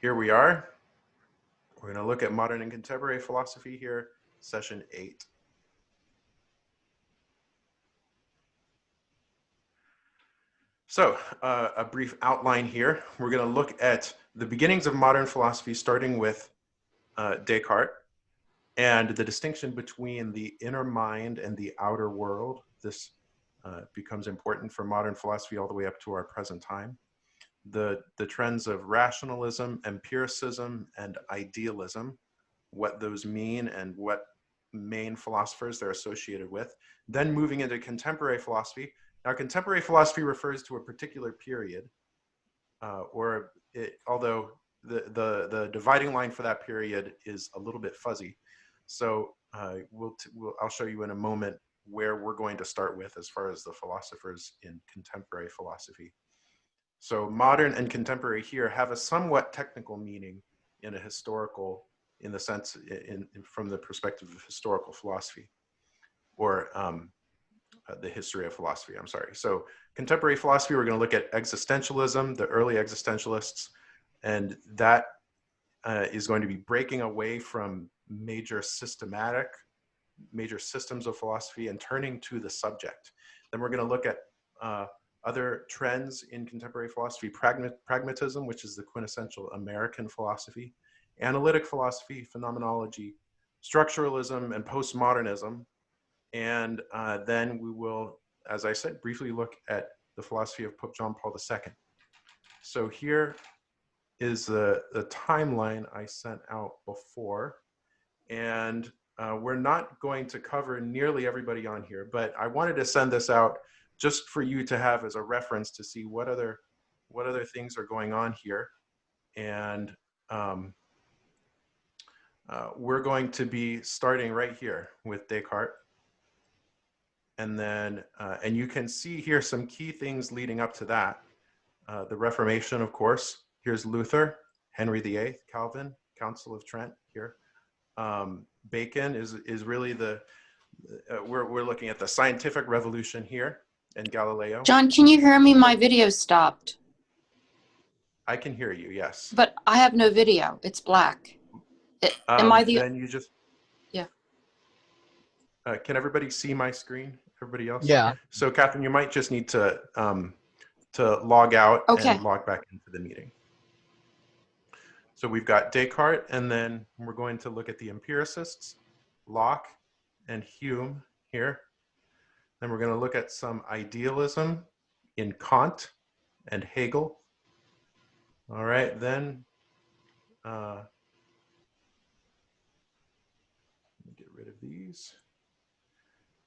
Here we are. We're going to look at modern and contemporary philosophy here, session 8. So a brief outline here. We're going to look at the beginnings of modern philosophy, starting with Descartes and the distinction between the inner mind and the outer world. This becomes important for modern philosophy all the way up to our present time. The trends of rationalism, empiricism, and idealism, what those mean and what main philosophers they're associated with. Then moving into contemporary philosophy. Now, contemporary philosophy refers to a particular period, although the dividing line for that period is a little bit fuzzy. So I'll show you in a moment where we're going to start with as far as the philosophers in contemporary philosophy. So modern and contemporary here have a somewhat technical meaning in a historical, in the sense, from the perspective of historical philosophy, or the history of philosophy, I'm sorry. So contemporary philosophy, we're going to look at existentialism, the early existentialists, and that is going to be breaking away from major systems of philosophy and turning to the subject. Then we're going to look at other trends in contemporary philosophy, pragmatism, which is the quintessential American philosophy, analytic philosophy, phenomenology, structuralism, and postmodernism. And then we will, as I said, briefly look at the philosophy of Pope John Paul II. So here is the timeline I sent out before. And we're not going to cover nearly everybody on here, but I wanted to send this out just for you to have as a reference to see what other things are going on here. And we're going to be starting right here with Descartes. And then, and you can see here some key things leading up to that. The Reformation, of course. Here's Luther, Henry VIII, Calvin, Council of Trent here. Bacon is really we're looking at the scientific revolution here, and Galileo. John, can you hear me? My video stopped. I can hear you, yes. But I have no video. It's black. Am I the... Then you just... Yeah. Can everybody see my screen? Everybody else? Yeah. So Catherine, you might just need to log out and log back into the meeting. So we've got Descartes, and then we're going to look at the empiricists, Locke and Hume here. Then we're going to look at some idealism in Kant and Hegel. All right, then let me get rid of these.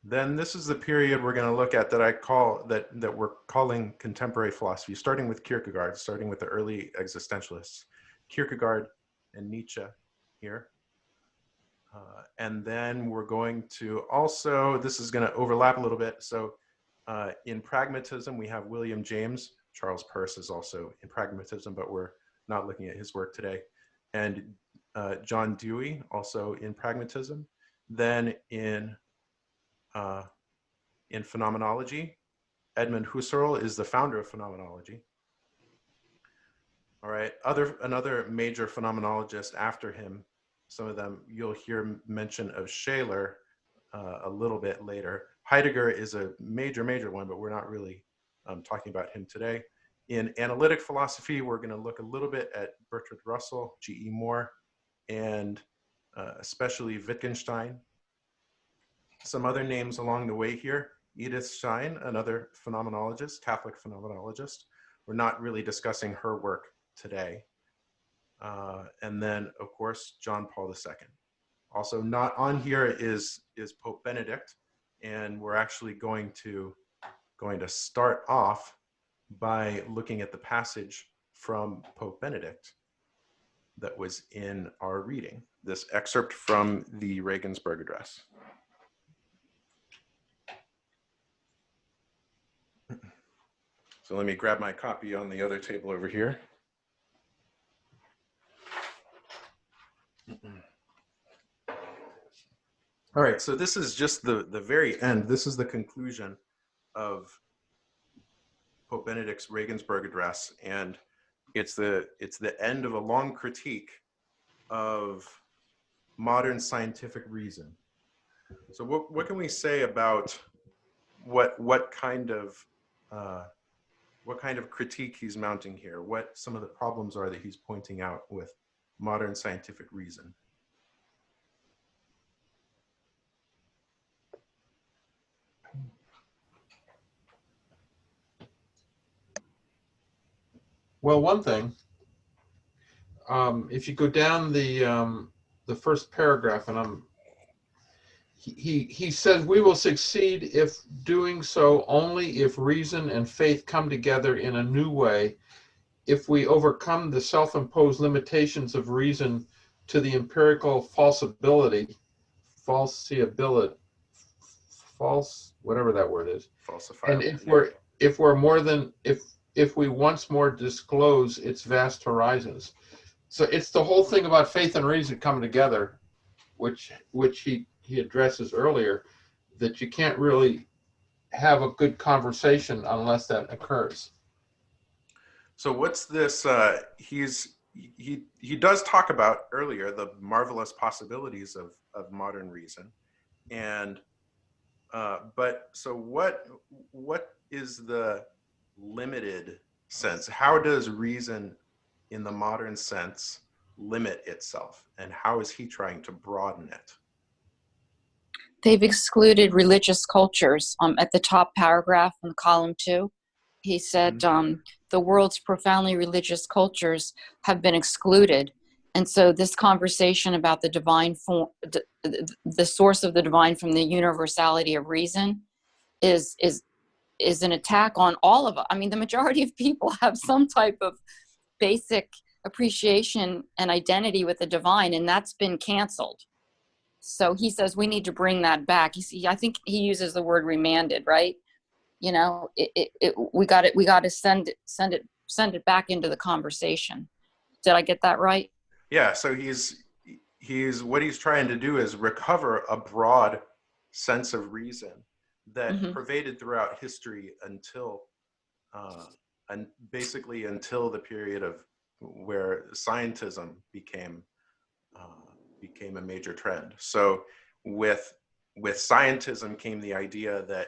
Then this is the period we're going to look at that I call, that we're calling contemporary philosophy, starting with Kierkegaard, starting with the early existentialists, Kierkegaard and Nietsche here. And then we're going to also, this is going to overlap a little bit. So in pragmatism, we have William James. Charles Peirce is also in pragmatism, but we're not looking at his work today. And John Dewey, also in pragmatism. Then in phenomenology, Edmund Husserl is the founder of phenomenology. All right, another major phenomenologist after him, some of them you'll hear mention of Scheler a little bit later. Heidegger is a major one, but we're not really talking about him today. In analytic philosophy, we're going to look a little bit at Bertrand Russell, G.E. Moore, and especially Wittgenstein. Some other names along the way here, Edith Stein, another phenomenologist, Catholic phenomenologist. We're not really discussing her work today. And then, of course, John Paul II. Also not on here is Pope Benedict, and we're actually going to start off by looking at the passage from Pope Benedict that was in our reading, this excerpt from the Regensburg Address. So let me grab my copy on the other table over here. All right, so this is just the very end. This is the conclusion of Pope Benedict's Regensburg Address. And it's the end of a long critique of modern scientific reason. So what can we say about what kind of critique he's mounting here? What some of the problems are that he's pointing out with modern scientific reason? Well, one thing, if you go down the first paragraph, and he says we will succeed if doing so only if reason and faith come together in a new way, if we overcome the self-imposed limitations of reason to the empirical falsifiability, whatever that word is, and if we once more disclose its vast horizons. So it's the whole thing about faith and reason coming together, which he addresses earlier, that you can't really have a good conversation unless that occurs. So what's this? He does talk about earlier the marvelous possibilities of modern reason, and but so what is the limited sense? How does reason in the modern sense limit itself, and how is he trying to broaden it? They've excluded religious cultures. At the top paragraph in column 2, he said the world's profoundly religious cultures have been excluded. And so this conversation about the divine form, the source of the divine from the universality of reason is an attack on all of us. I mean, the majority of people have some type of basic appreciation and identity with the divine, and that's been canceled. So he says we need to bring that back. I think he uses the word remanded, right? You know, we got to send it back into the conversation. Did I get that right? Yeah. So he's what he's trying to do is recover a broad sense of reason that pervaded throughout history until and basically until the period of where scientism became a major trend. So with scientism came the idea that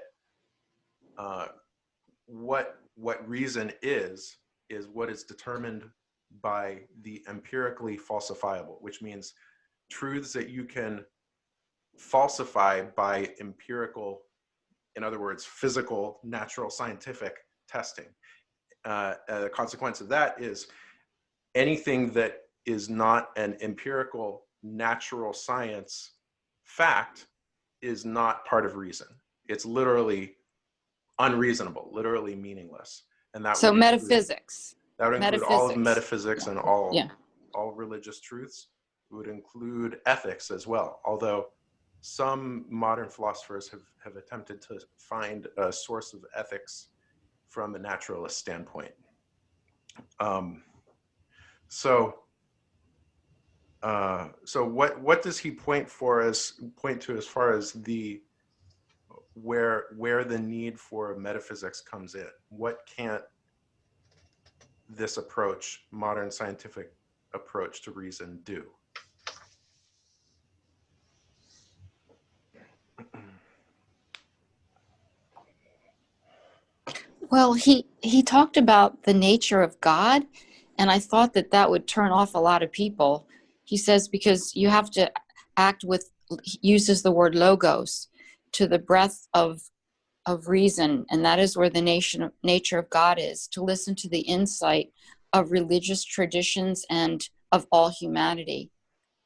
what reason is what is determined by the empirically falsifiable, which means truths that you can falsify by empirical, in other words, physical, natural, scientific testing. The consequence of that is anything that is not an empirical, natural science fact is not part of reason. It's literally unreasonable, literally meaningless. And that so metaphysics. That would include all of metaphysics yeah. and all yeah. all religious truths. It would include ethics as well, although some modern philosophers have attempted to find a source of ethics from a naturalist standpoint. So what does he point to as far as the where the need for metaphysics comes in? What can't this approach, modern scientific approach to reason, do? Well, he talked about the nature of God, and I thought that would turn off a lot of people. He says because you have to act with, he uses the word logos, to the breadth of reason, and that is where the nature of God is, to listen to the insight of religious traditions and of all humanity.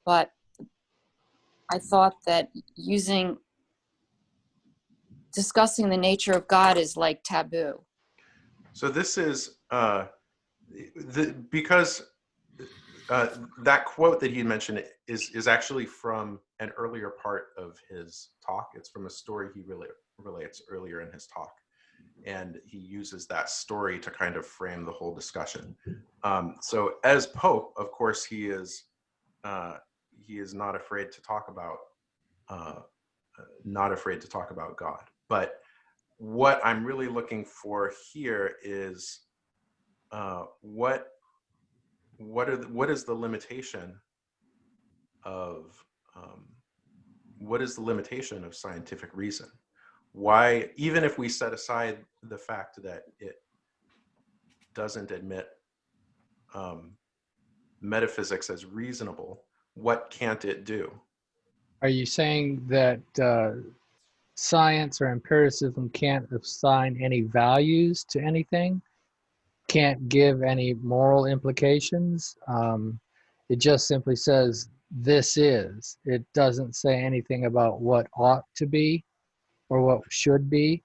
But I thought that discussing the nature of God is like taboo. So this is because that quote that he mentioned is actually from an earlier part of his talk. It's from a story he relates earlier in his talk, and he uses that story to kind of frame the whole discussion. So as Pope, of course, he is not afraid to talk about God. But what I'm really looking for here is what what is the limitation of scientific reason? Why, even if we set aside the fact that it doesn't admit metaphysics as reasonable, what can't it do? Are you saying that science or empiricism can't assign any values to anything? Can't give any moral implications? It just simply says, this is. It doesn't say anything about what ought to be or what should be.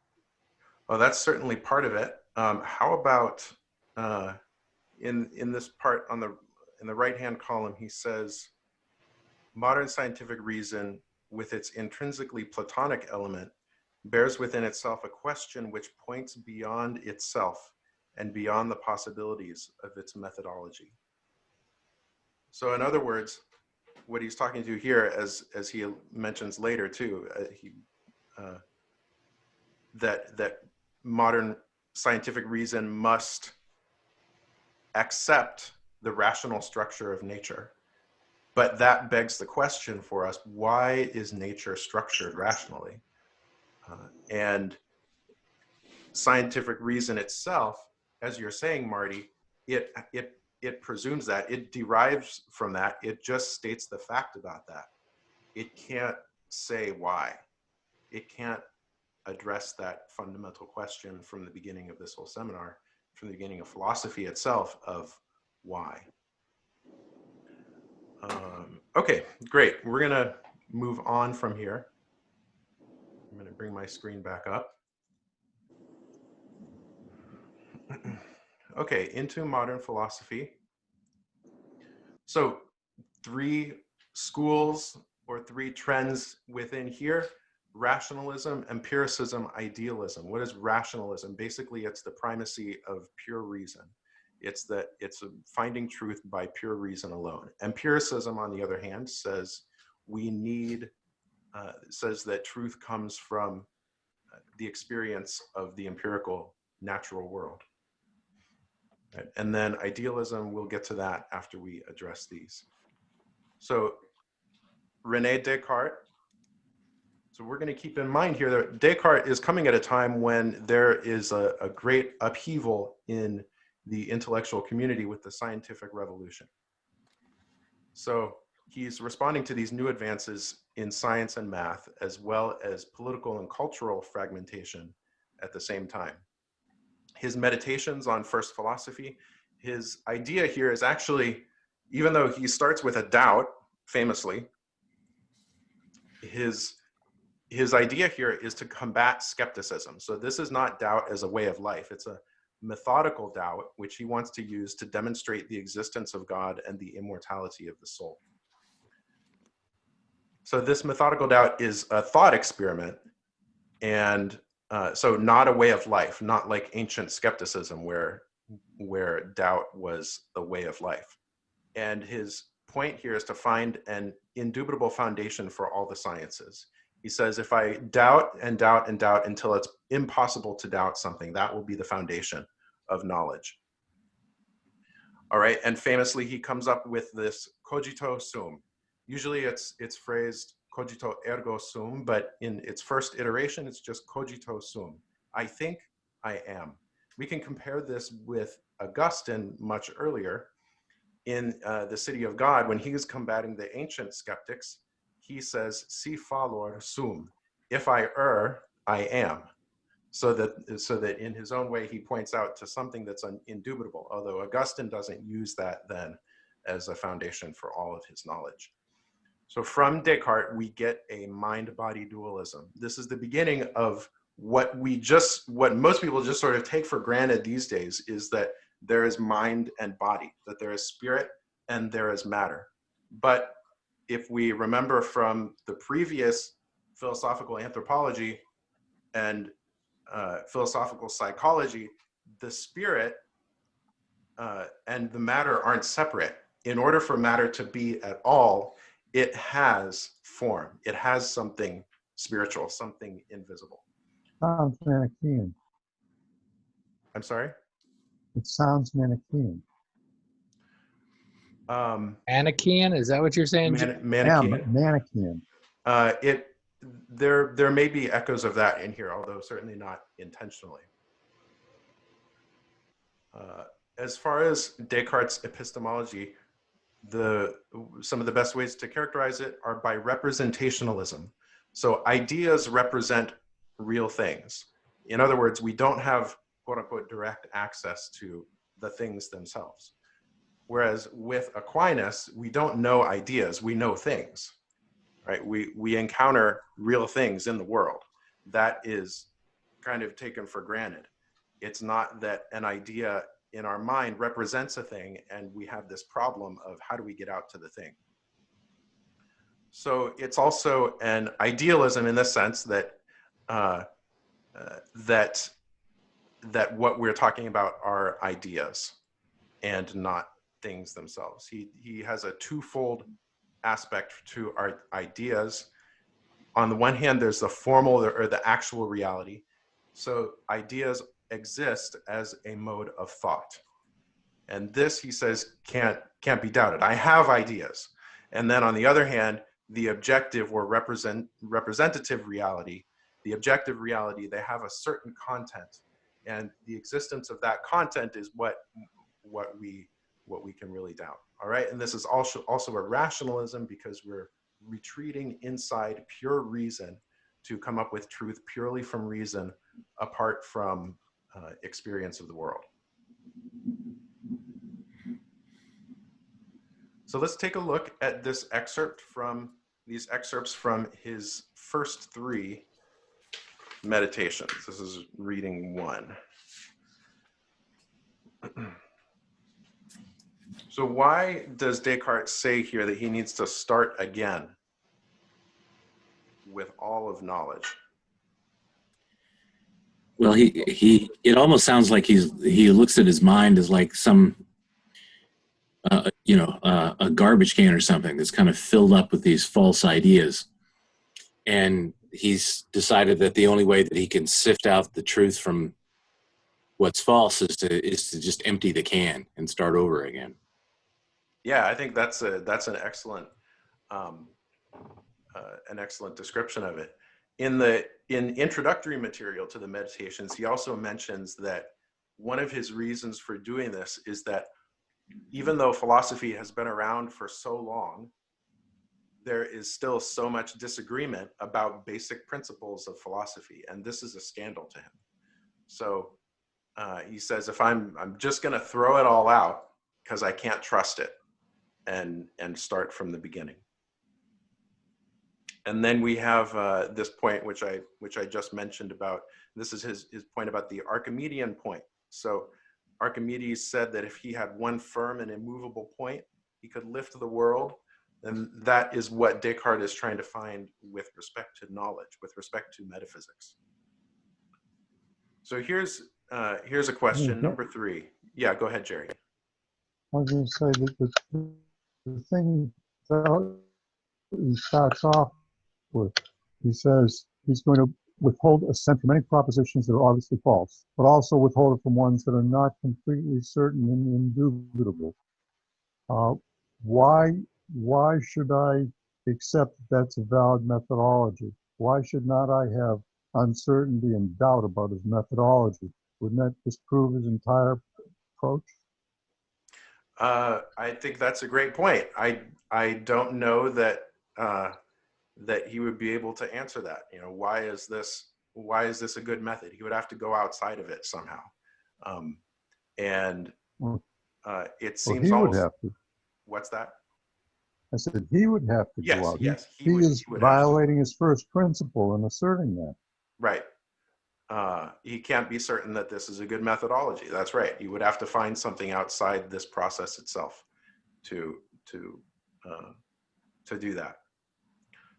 Well, that's certainly part of it. How about in this part in the right-hand column, he says, modern scientific reason, with its intrinsically Platonic element, bears within itself a question which points beyond itself and beyond the possibilities of its methodology. So in other words, what he's talking to here, as he mentions later too, that modern scientific reason must accept the rational structure of nature. But that begs the question for us, why is nature structured rationally? And scientific reason itself, as you're saying, Marty, it presumes that, it derives from that, it just states the fact about that. It can't say why. It can't address that fundamental question from the beginning of this whole seminar, from the beginning of philosophy itself, of why. Okay, great. We're gonna move on from here. I'm gonna bring my screen back up. Okay, into modern philosophy. So 3 schools or 3 trends within here: rationalism, empiricism, idealism. What is rationalism? Basically, it's the primacy of pure reason. It's finding truth by pure reason alone. Empiricism, on the other hand, says says that truth comes from the experience of the empirical natural world. Right? And then idealism, we'll get to that after we address these. So René Descartes. So we're going to keep in mind here that Descartes is coming at a time when there is a great upheaval in the intellectual community with the scientific revolution. So he's responding to these new advances in science and math, as well as political and cultural fragmentation at the same time. His meditations on first philosophy, his idea here is actually, even though he starts with a doubt, famously, his idea here is to combat skepticism. So this is not doubt as a way of life. It's a methodical doubt, which he wants to use to demonstrate the existence of God and the immortality of the soul. So this methodical doubt is a thought experiment, and so not a way of life, not like ancient skepticism where doubt was the way of life. And his point here is to find an indubitable foundation for all the sciences. He says, if I doubt and doubt and doubt until it's impossible to doubt something, that will be the foundation of knowledge. All right, and famously, he comes up with this cogito sum. Usually it's phrased cogito ergo sum, but in its first iteration, it's just cogito sum. I think, I am. We can compare this with Augustine much earlier in The City of God, when he is combating the ancient skeptics. He says, si fallor sum, if I err, I am. So that in his own way, he points out to something that's indubitable, although Augustine doesn't use that then as a foundation for all of his knowledge. So from Descartes, we get a mind-body dualism. This is the beginning of what most people just sort of take for granted these days, is that there is mind and body, that there is spirit and there is matter. But if we remember from the previous philosophical anthropology and philosophical psychology, the spirit and the matter aren't separate. In order for matter to be at all, it has form. It has something spiritual, something invisible. Sounds Manichaean. I'm sorry? It sounds Manichaean. Anakian, is that what you're saying? Manichaean. Manichaean. There may be echoes of that in here, although certainly not intentionally. As far as Descartes' epistemology, some of the best ways to characterize it are by representationalism. So ideas represent real things. In other words, we don't have quote unquote direct access to the things themselves. Whereas with Aquinas, we don't know ideas, we know things, right? We encounter real things in the world. That is kind of taken for granted. It's not that an idea in our mind represents a thing and we have this problem of how do we get out to the thing. So it's also an idealism in the sense that that what we're talking about are ideas and not things themselves. He has a twofold aspect to our ideas. On the one hand, there's the formal or the actual reality. So ideas exist as a mode of thought. And this, he says, can't be doubted. I have ideas. And then on the other hand, the objective or representative reality, the objective reality, they have a certain content. And the existence of that content is what we can really doubt. All right. And this is also a rationalism because we're retreating inside pure reason to come up with truth purely from reason apart from experience of the world. So let's take a look at this excerpt from these excerpts from his first three meditations. This is reading 1. So why does Descartes say here that he needs to start again with all of knowledge? Well, it almost sounds like he looks at his mind as like some, a garbage can or something that's kind of filled up with these false ideas. And he's decided that the only way that he can sift out the truth from what's false is to just empty the can and start over again. Yeah, I think that's an excellent description of it. In introductory material to the meditations, he also mentions that one of his reasons for doing this is that even though philosophy has been around for so long, there is still so much disagreement about basic principles of philosophy, and this is a scandal to him. So he says, if I'm just going to throw it all out because I can't trust it, and start from the beginning. And then we have this point which I just mentioned about. This is his point about the Archimedean point. So Archimedes said that if he had one firm and immovable point, he could lift the world. And that is what Descartes is trying to find with respect to knowledge, with respect to metaphysics. So here's a question, number 3. Yeah, go ahead, Jerry. I was going to say that the thing that he starts off with, he says he's going to withhold assent from any propositions that are obviously false, but also withhold it from ones that are not completely certain and indubitable. Why should I accept that's a valid methodology? Why should not I have uncertainty and doubt about his methodology? Wouldn't that disprove his entire approach? I think that's a great point. I don't know that that he would be able to answer that. Why is this a good method? He would have to go outside of it somehow. It seems he almost, would have to. What's that? I said he would have to go out. Yes, he is violating his first principle and asserting that. Right. He can't be certain that this is a good methodology. That's right. You would have to find something outside this process itself to do that.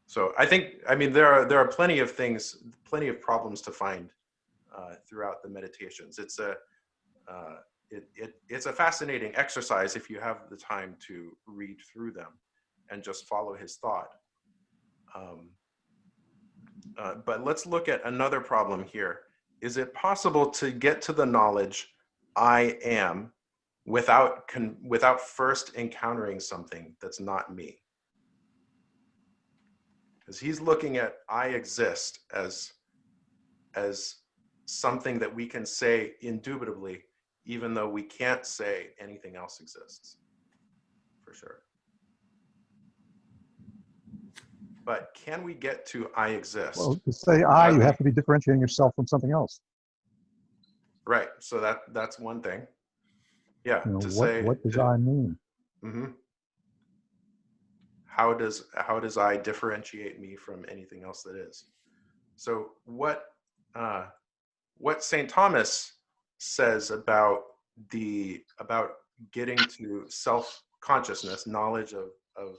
So I mean, there are plenty of things, plenty of problems to find throughout the meditations. It's a fascinating exercise if you have the time to read through them and just follow his thought. But let's look at another problem here. Is it possible to get to the knowledge I am without first encountering something that's not me. Because he's looking at I exist as something that we can say indubitably, even though we can't say anything else exists, for sure. But can we get to I exist? Well, to say I, you have to be differentiating yourself from something else. Right. So that's one thing. Yeah. You know, To what say does I mean? Mm-hmm. How does I differentiate me from anything else that is? So what St. Thomas says about getting to self-consciousness, knowledge of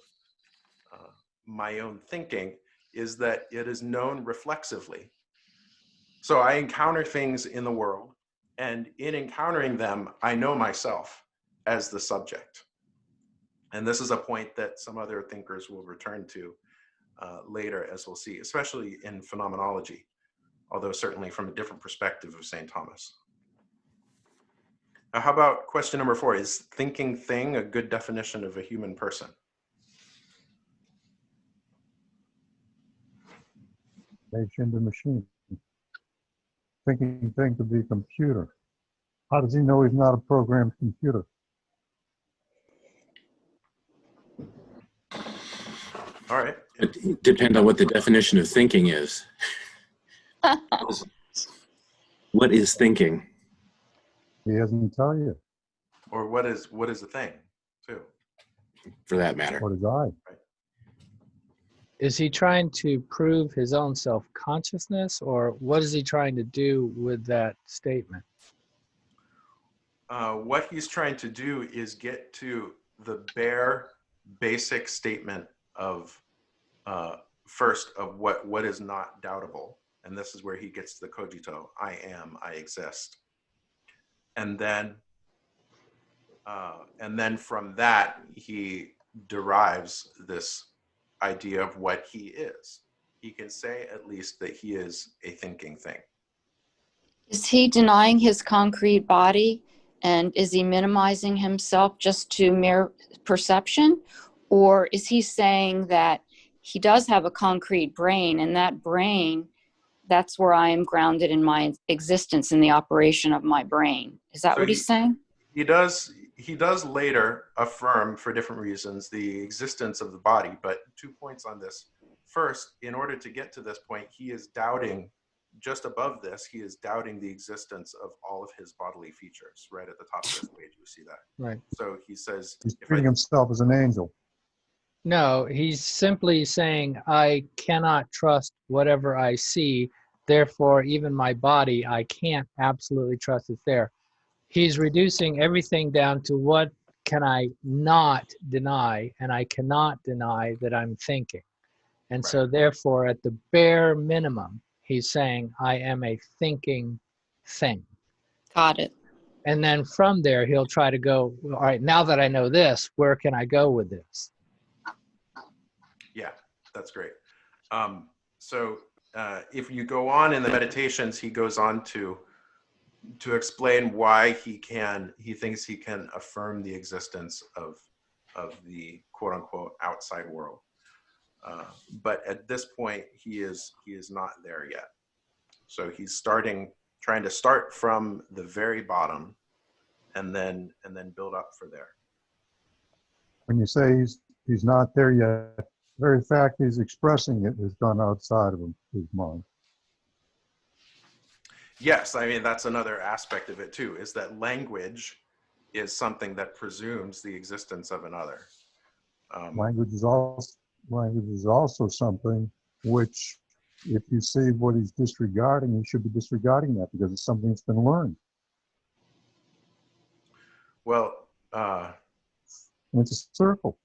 my own thinking, is that it is known reflexively. So I encounter things in the world, and in encountering them, I know myself as the subject. And this is a point that some other thinkers will return to later, as we'll see, especially in phenomenology, although certainly from a different perspective of St. Thomas. How about question number 4? Is thinking thing a good definition of a human person? Into the machine. Thinking thing could be a computer. How does he know he's not a programmed computer? All right. It depends on what the definition of thinking is. What is thinking? He doesn't tell you. Or what is the thing, too? For that matter. What is I? Right. Is he trying to prove his own self-consciousness, or what is he trying to do with that statement? What he's trying to do is get to the bare, basic statement of first of what is not doubtable, and this is where he gets to the cogito: I am, I exist, and then from that he derives this idea of what he is. He can say at least that he is a thinking thing. Is he denying his concrete body, and is he minimizing himself just to mere perception? Or is he saying that he does have a concrete brain, and that brain, that's where I am grounded in my existence, in the operation of my brain? Is that what he's saying? He does later affirm, for different reasons, the existence of the body, but 2 points on this. First, in order to get to this point, he is doubting, just above this, he is doubting the existence of all of his bodily features. Right at the top of this page, you see that. Right. So he says, He's treating himself as an angel. No, he's simply saying, I cannot trust whatever I see, therefore even my body, I can't absolutely trust it's there. He's reducing everything down to what can I not deny, and I cannot deny that I'm thinking. And so therefore, at the bare minimum, he's saying, I am a thinking thing. Got it. And then from there, he'll try to go, all right, now that I know this, where can I go with this? Yeah, that's great. So if you go on in the meditations, he goes on to explain why he thinks he can affirm the existence of the quote unquote outside world. But at this point, he is not there yet. So he's trying to start from the very bottom, and then build up for there. When you say he's not there yet, the very fact he's expressing it has gone outside of his mind. Yes, I mean, that's another aspect of it too, is that language is something that presumes the existence of another. Language is also something which, if you see what he's disregarding, you should be disregarding that because it's something that's been learned. Well, it's a circle.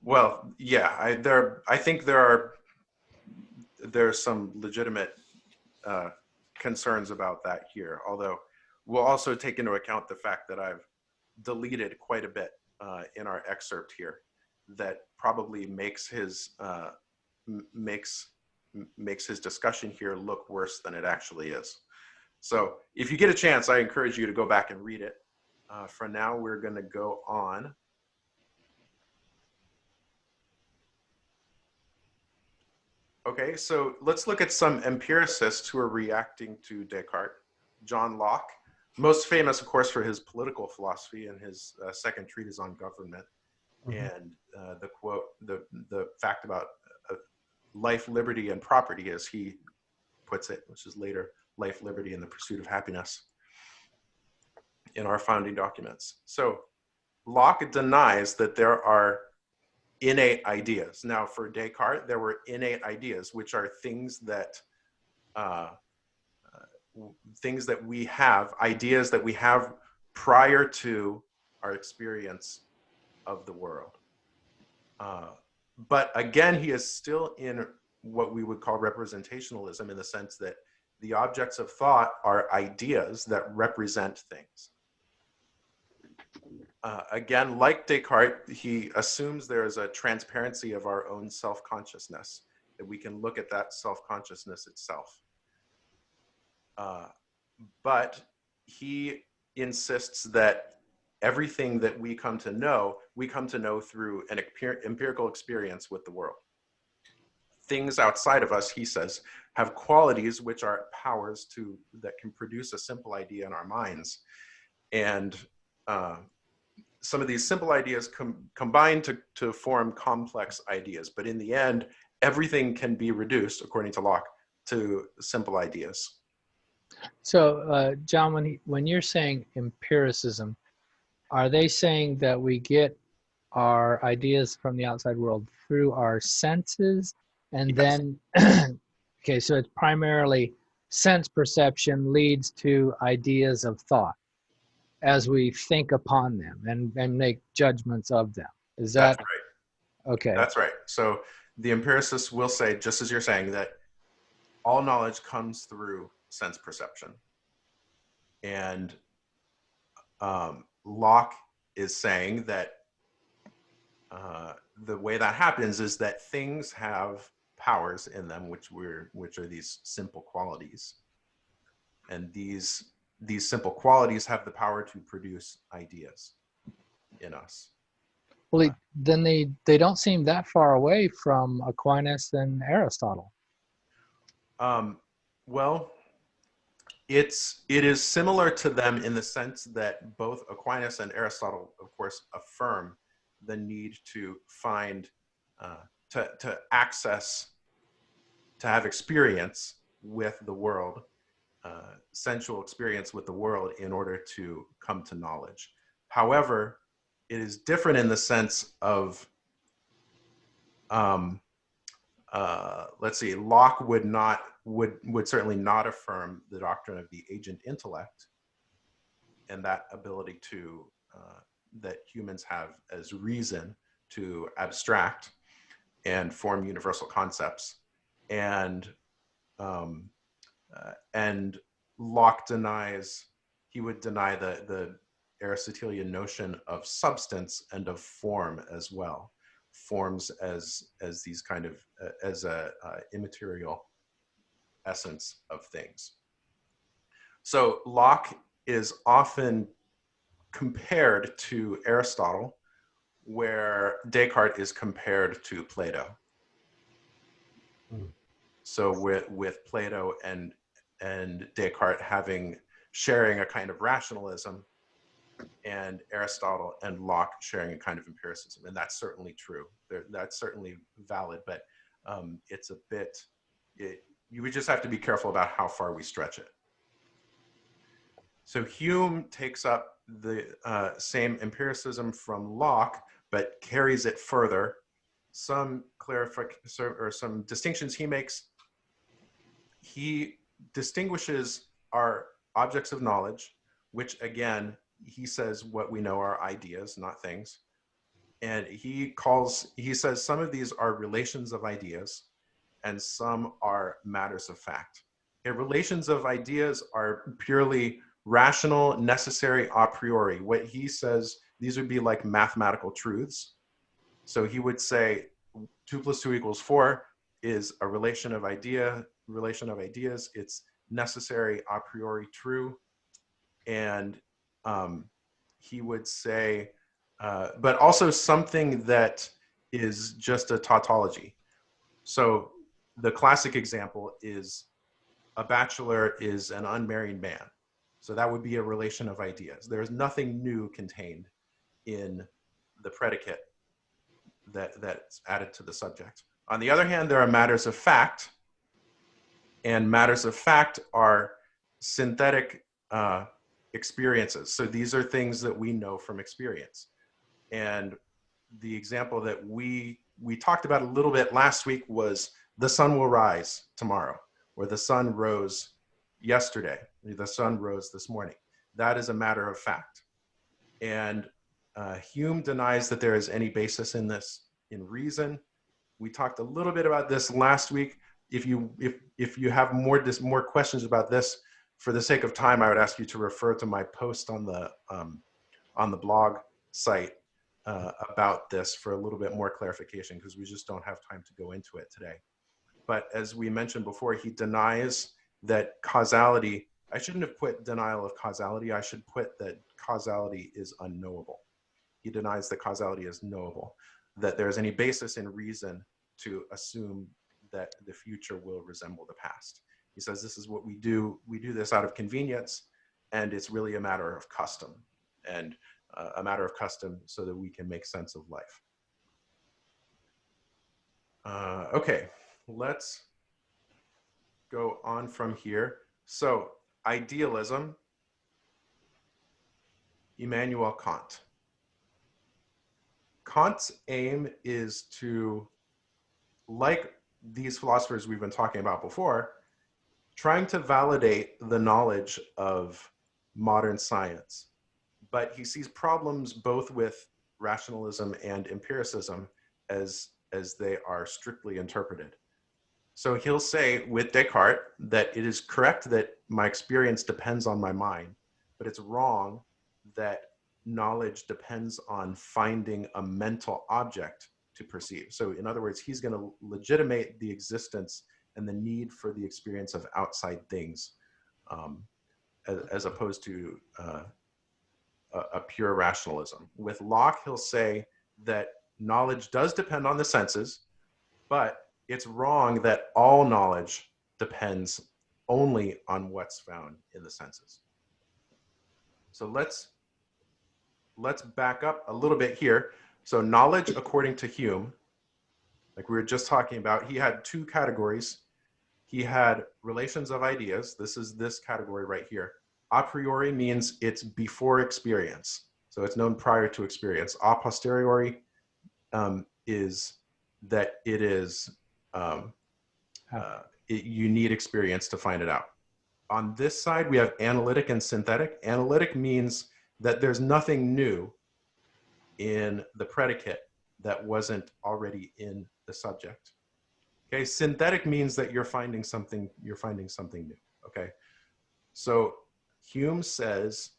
Well, yeah, I think there's some legitimate concerns about that here, although we'll also take into account the fact that I've deleted quite a bit in our excerpt here that probably makes his discussion here look worse than it actually is. So if you get a chance, I encourage you to go back and read it. For now, we're going to go on. Okay, so let's look at some empiricists who are reacting to Descartes. John Locke, most famous, of course, for his political philosophy and his second treatise on government, and the quote, the fact about life, liberty, and property, as he puts it, which is later life, liberty, and the pursuit of happiness in our founding documents. So Locke denies that there are innate ideas. Now, for Descartes, there were innate ideas, which are things that we have, ideas that we have prior to our experience of the world. But again, he is still in what we would call representationalism, in the sense that the objects of thought are ideas that represent things. Again, like Descartes, he assumes there is a transparency of our own self-consciousness, that we can look at that self-consciousness itself. But he insists that everything that we come to know through an empirical experience with the world. Things outside of us, he says, have qualities which are powers that can produce a simple idea in our minds. And some of these simple ideas combine to form complex ideas. But in the end, everything can be reduced, according to Locke, to simple ideas. So, John, when you're saying empiricism, are they saying that we get our ideas from the outside world through our senses? And Yes. then, okay, so it's primarily sense perception leads to ideas of thought as we think upon them and make judgments of them. Is that That's right? okay? That's right. So the empiricists will say, just as you're saying, that all knowledge comes through sense perception. And Locke is saying that the way that happens is that things have powers in them, which are these simple qualities. And these simple qualities have the power to produce ideas in us. Well, then they don't seem that far away from Aquinas and Aristotle. Well, it is similar to them in the sense that both Aquinas and Aristotle, of course, affirm the need to find, to access, to have experience with the world, sensual experience with the world, in order to come to knowledge. However, it is different in the sense of, let's see, Locke would certainly not affirm the doctrine of the agent intellect and that ability to that humans have as reason to abstract and form universal concepts, and Locke would deny the Aristotelian notion of substance and of form as well. Forms as these kind of as a immaterial essence of things. So Locke is often compared to Aristotle, where Descartes is compared to Plato. So with Plato and Descartes sharing a kind of rationalism, and Aristotle and Locke sharing a kind of empiricism. And that's certainly true. That's certainly valid, but it's a bit, you would just have to be careful about how far we stretch it. So Hume takes up the same empiricism from Locke, but carries it further. Some clarification or some distinctions he makes. He distinguishes our objects of knowledge, which again, he says what we know are ideas, not things. And he says some of these are relations of ideas and some are matters of fact. Okay, relations of ideas are purely rational, necessary a priori. What he says, these would be like mathematical truths. So he would say 2 + 2 = 4 is a relation of ideas. It's necessary a priori true. And he would say, but also something that is just a tautology. So the classic example is a bachelor is an unmarried man. So that would be a relation of ideas. There's nothing new contained in the predicate that's added to the subject. On the other hand, there are matters of fact, and matters of fact are synthetic experiences. So these are things that we know from experience. And the example that we talked about a little bit last week was the sun will rise tomorrow, or the sun rose yesterday, the sun rose this morning. That is a matter of fact. And Hume denies that there is any basis in this in reason. We talked a little bit about this last week. If you have more questions about this, for the sake of time, I would ask you to refer to my post on the blog site about this for a little bit more clarification, because we just don't have time to go into it today. But as we mentioned before, he denies that causality, I shouldn't have put denial of causality, I should put that causality is unknowable. He denies that causality is knowable, that there's any basis in reason to assume that the future will resemble the past. He says this is what we do this out of convenience, and it's really a matter of custom, and a matter of custom so that we can make sense of life. Okay, let's go on from here. So idealism, Immanuel Kant. Kant's aim is to, like these philosophers we've been talking about before, trying to validate the knowledge of modern science. But he sees problems both with rationalism and empiricism as they are strictly interpreted. So he'll say with Descartes that it is correct that my experience depends on my mind, but it's wrong that knowledge depends on finding a mental object to perceive. So in other words, he's going to legitimate the existence and the need for the experience of outside things, as opposed to a pure rationalism. With Locke, he'll say that knowledge does depend on the senses, but it's wrong that all knowledge depends only on what's found in the senses. So let's back up a little bit here. So knowledge, according to Hume, like we were just talking about, he had two categories. He had relations of ideas. This is this category right here. A priori means it's before experience. So it's known prior to experience. A posteriori is that it is, you need experience to find it out. On this side, we have analytic and synthetic. Analytic means that there's nothing new in the predicate that wasn't already in the subject. Okay, synthetic means that you're finding something new. Okay, so Hume says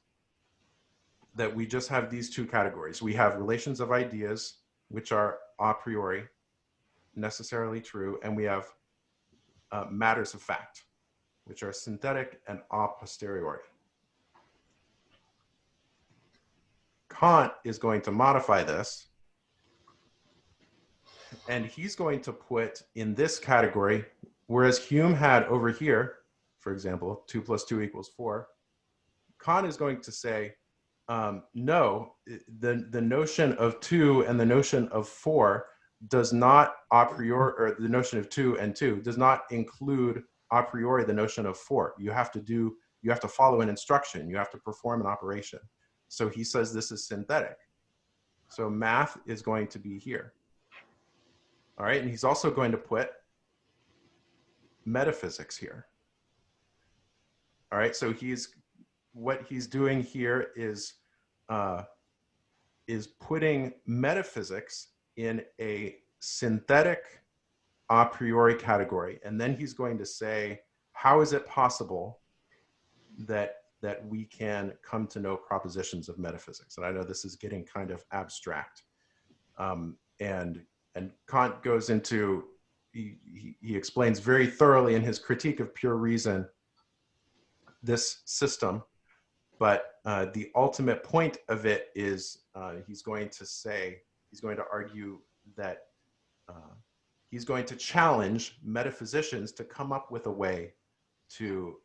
that we just have these two categories. We have relations of ideas, which are a priori, necessarily true, and we have matters of fact, which are synthetic and a posteriori. Kant is going to modify this, and he's going to put in this category, whereas Hume had over here, for example, 2 + 2 = 4, Kant is going to say, no, the notion of 2 and the notion of 4 does not a priori, or the notion of 2 and 2 does not include a priori the notion of 4. You have to follow an instruction, you have to perform an operation. So he says this is synthetic. So math is going to be here. All right, and he's also going to put metaphysics here. All right, so what he's doing here is putting metaphysics in a synthetic a priori category, and then he's going to say, how is it possible that we can come to know propositions of metaphysics? And I know this is getting kind of abstract, and Kant goes into, he explains very thoroughly in his critique of pure reason this system But the ultimate point of it is he's going to argue that he's going to challenge metaphysicians to come up with a way to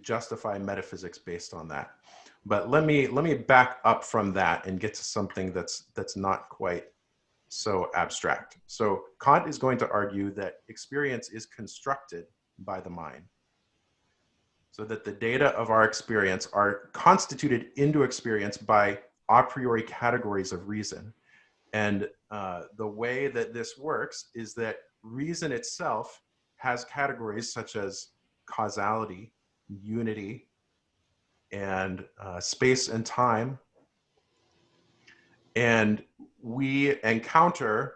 justify metaphysics based on that. But let me back up from that and get to something that's not quite so abstract. So Kant is going to argue that experience is constructed by the mind, so that the data of our experience are constituted into experience by a priori categories of reason. And the way that this works is that reason itself has categories such as causality, unity, and space and time. And we encounter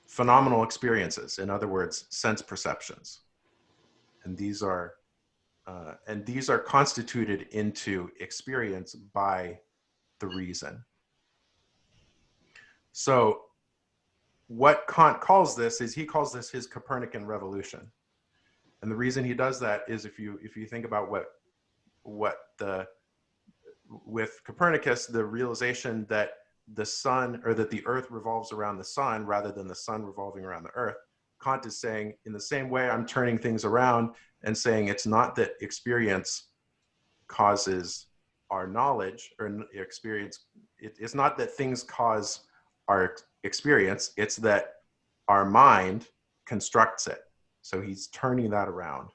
phenomenal experiences, in other words, sense perceptions. And these are constituted into experience by the reason. So what Kant calls this is, he calls this his Copernican revolution. And the reason he does that is, if you think about with Copernicus, the realization that the sun, or that the earth revolves around the sun rather than the sun revolving around the earth, Kant is saying, in the same way, I'm turning things around and saying it's not that experience causes our knowledge or experience. It's not that things cause our experience, it's that our mind constructs it. So he's turning that around.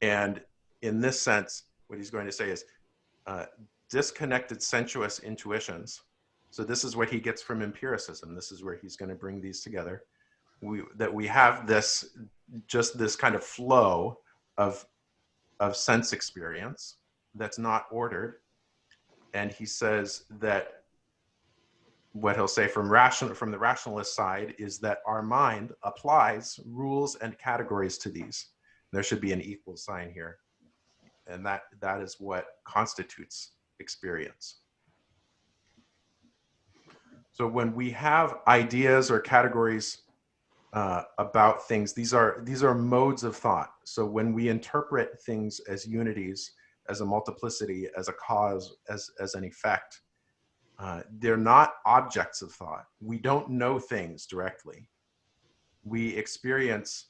And in this sense, what he's going to say is disconnected sensuous intuitions. So this is what he gets from empiricism. This is where he's going to bring these together. That we have this kind of flow of sense experience that's not ordered. And he says that what he'll say from the rationalist side is that our mind applies rules and categories to these. There should be an equal sign here. And that is what constitutes experience. So when we have ideas or categories about things, these are modes of thought. So when we interpret things as unities, as a multiplicity, as a cause, as an effect, they're not objects of thought. We don't know things directly. We experience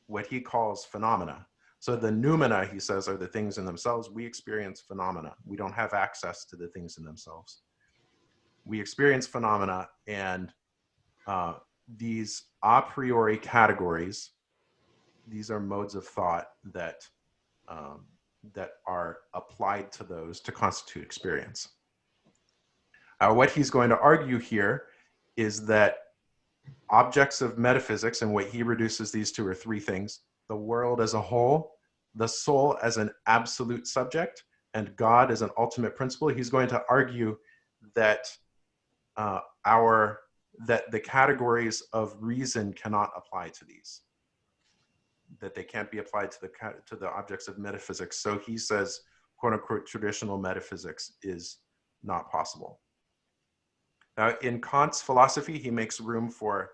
what he calls phenomena. So the noumena, he says, are the things in themselves. We experience phenomena. We don't have access to the things in themselves. We experience phenomena, and these a priori categories, these are modes of thought that are applied to those to constitute experience. What he's going to argue here is that objects of metaphysics, and what he reduces these to are three things: the world as a whole, the soul as an absolute subject, and God as an ultimate principle. He's going to argue that that the categories of reason cannot apply to these, that they can't be applied to the objects of metaphysics. So he says, quote unquote, traditional metaphysics is not possible. Now, in Kant's philosophy, he makes room for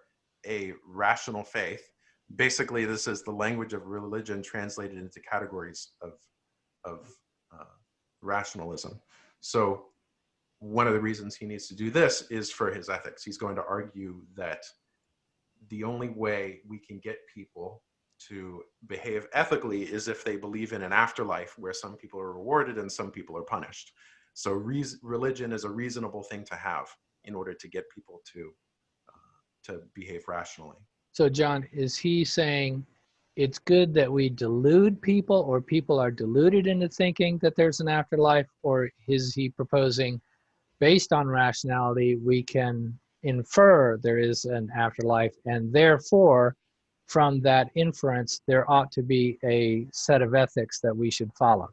a rational faith. Basically, this is the language of religion translated into categories of rationalism. So one of the reasons he needs to do this is for his ethics. He's going to argue that the only way we can get people to behave ethically is if they believe in an afterlife where some people are rewarded and some people are punished. So religion is a reasonable thing to have in order to get people to behave rationally. So John, is he saying it's good that we delude people, or people are deluded into thinking that there's an afterlife? Or is he proposing, based on rationality, we can infer there is an afterlife, and therefore, from that inference, there ought to be a set of ethics that we should follow?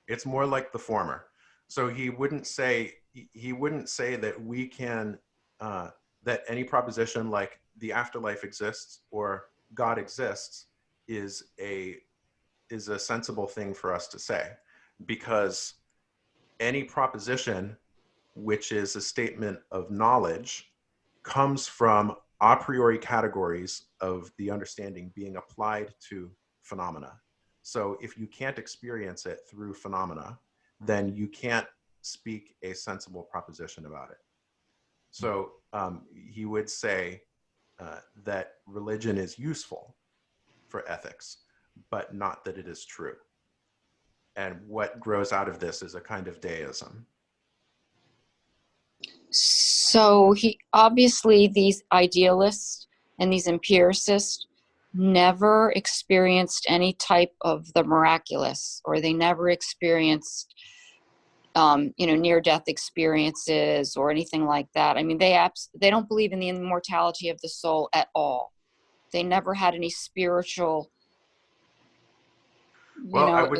It's more like the former. So he wouldn't say that we can, that any proposition like the afterlife exists or God exists is a sensible thing for us to say, because any proposition which is a statement of knowledge comes from a priori categories of the understanding being applied to phenomena. So if you can't experience it through phenomena, then you can't speak a sensible proposition about it. So he would say that religion is useful for ethics, but not that it is true. And what grows out of this is a kind of deism. So he obviously, these idealists and these empiricists never experienced any type of the miraculous, or they never experienced near-death experiences or anything like that. I mean, they don't believe in the immortality of the soul at all. They never had any spiritual, Well,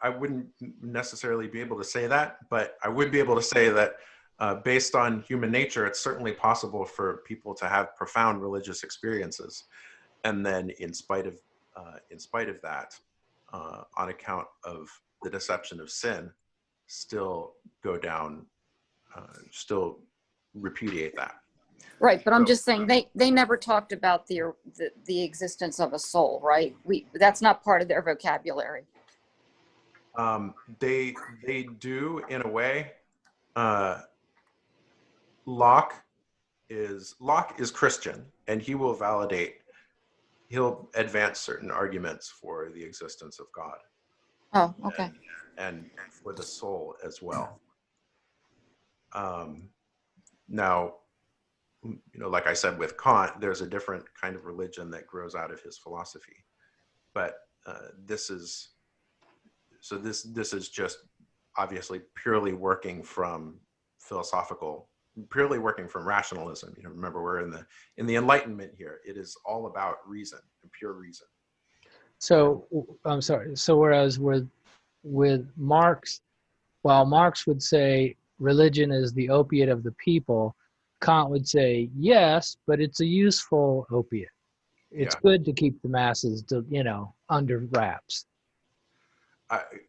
I wouldn't necessarily be able to say that, but I would be able to say that based on human nature, it's certainly possible for people to have profound religious experiences, and then in spite of that, on account of the deception of sin, still go down, still repudiate that. right? But I'm just saying they never talked about the existence of a soul, right? That's not part of their vocabulary. They do in a way. Locke is Christian, and he'll advance certain arguments for the existence of God. Oh, okay. And for the soul as well. Now, like I said with Kant, there's a different kind of religion that grows out of his philosophy. But this is just obviously purely working from rationalism. Remember, we're in the Enlightenment here. It is all about reason and pure reason. So I'm sorry. So whereas with Marx, while Marx would say religion is the opiate of the people, Kant would say yes, but it's a useful opiate. It's good to keep the masses, under wraps.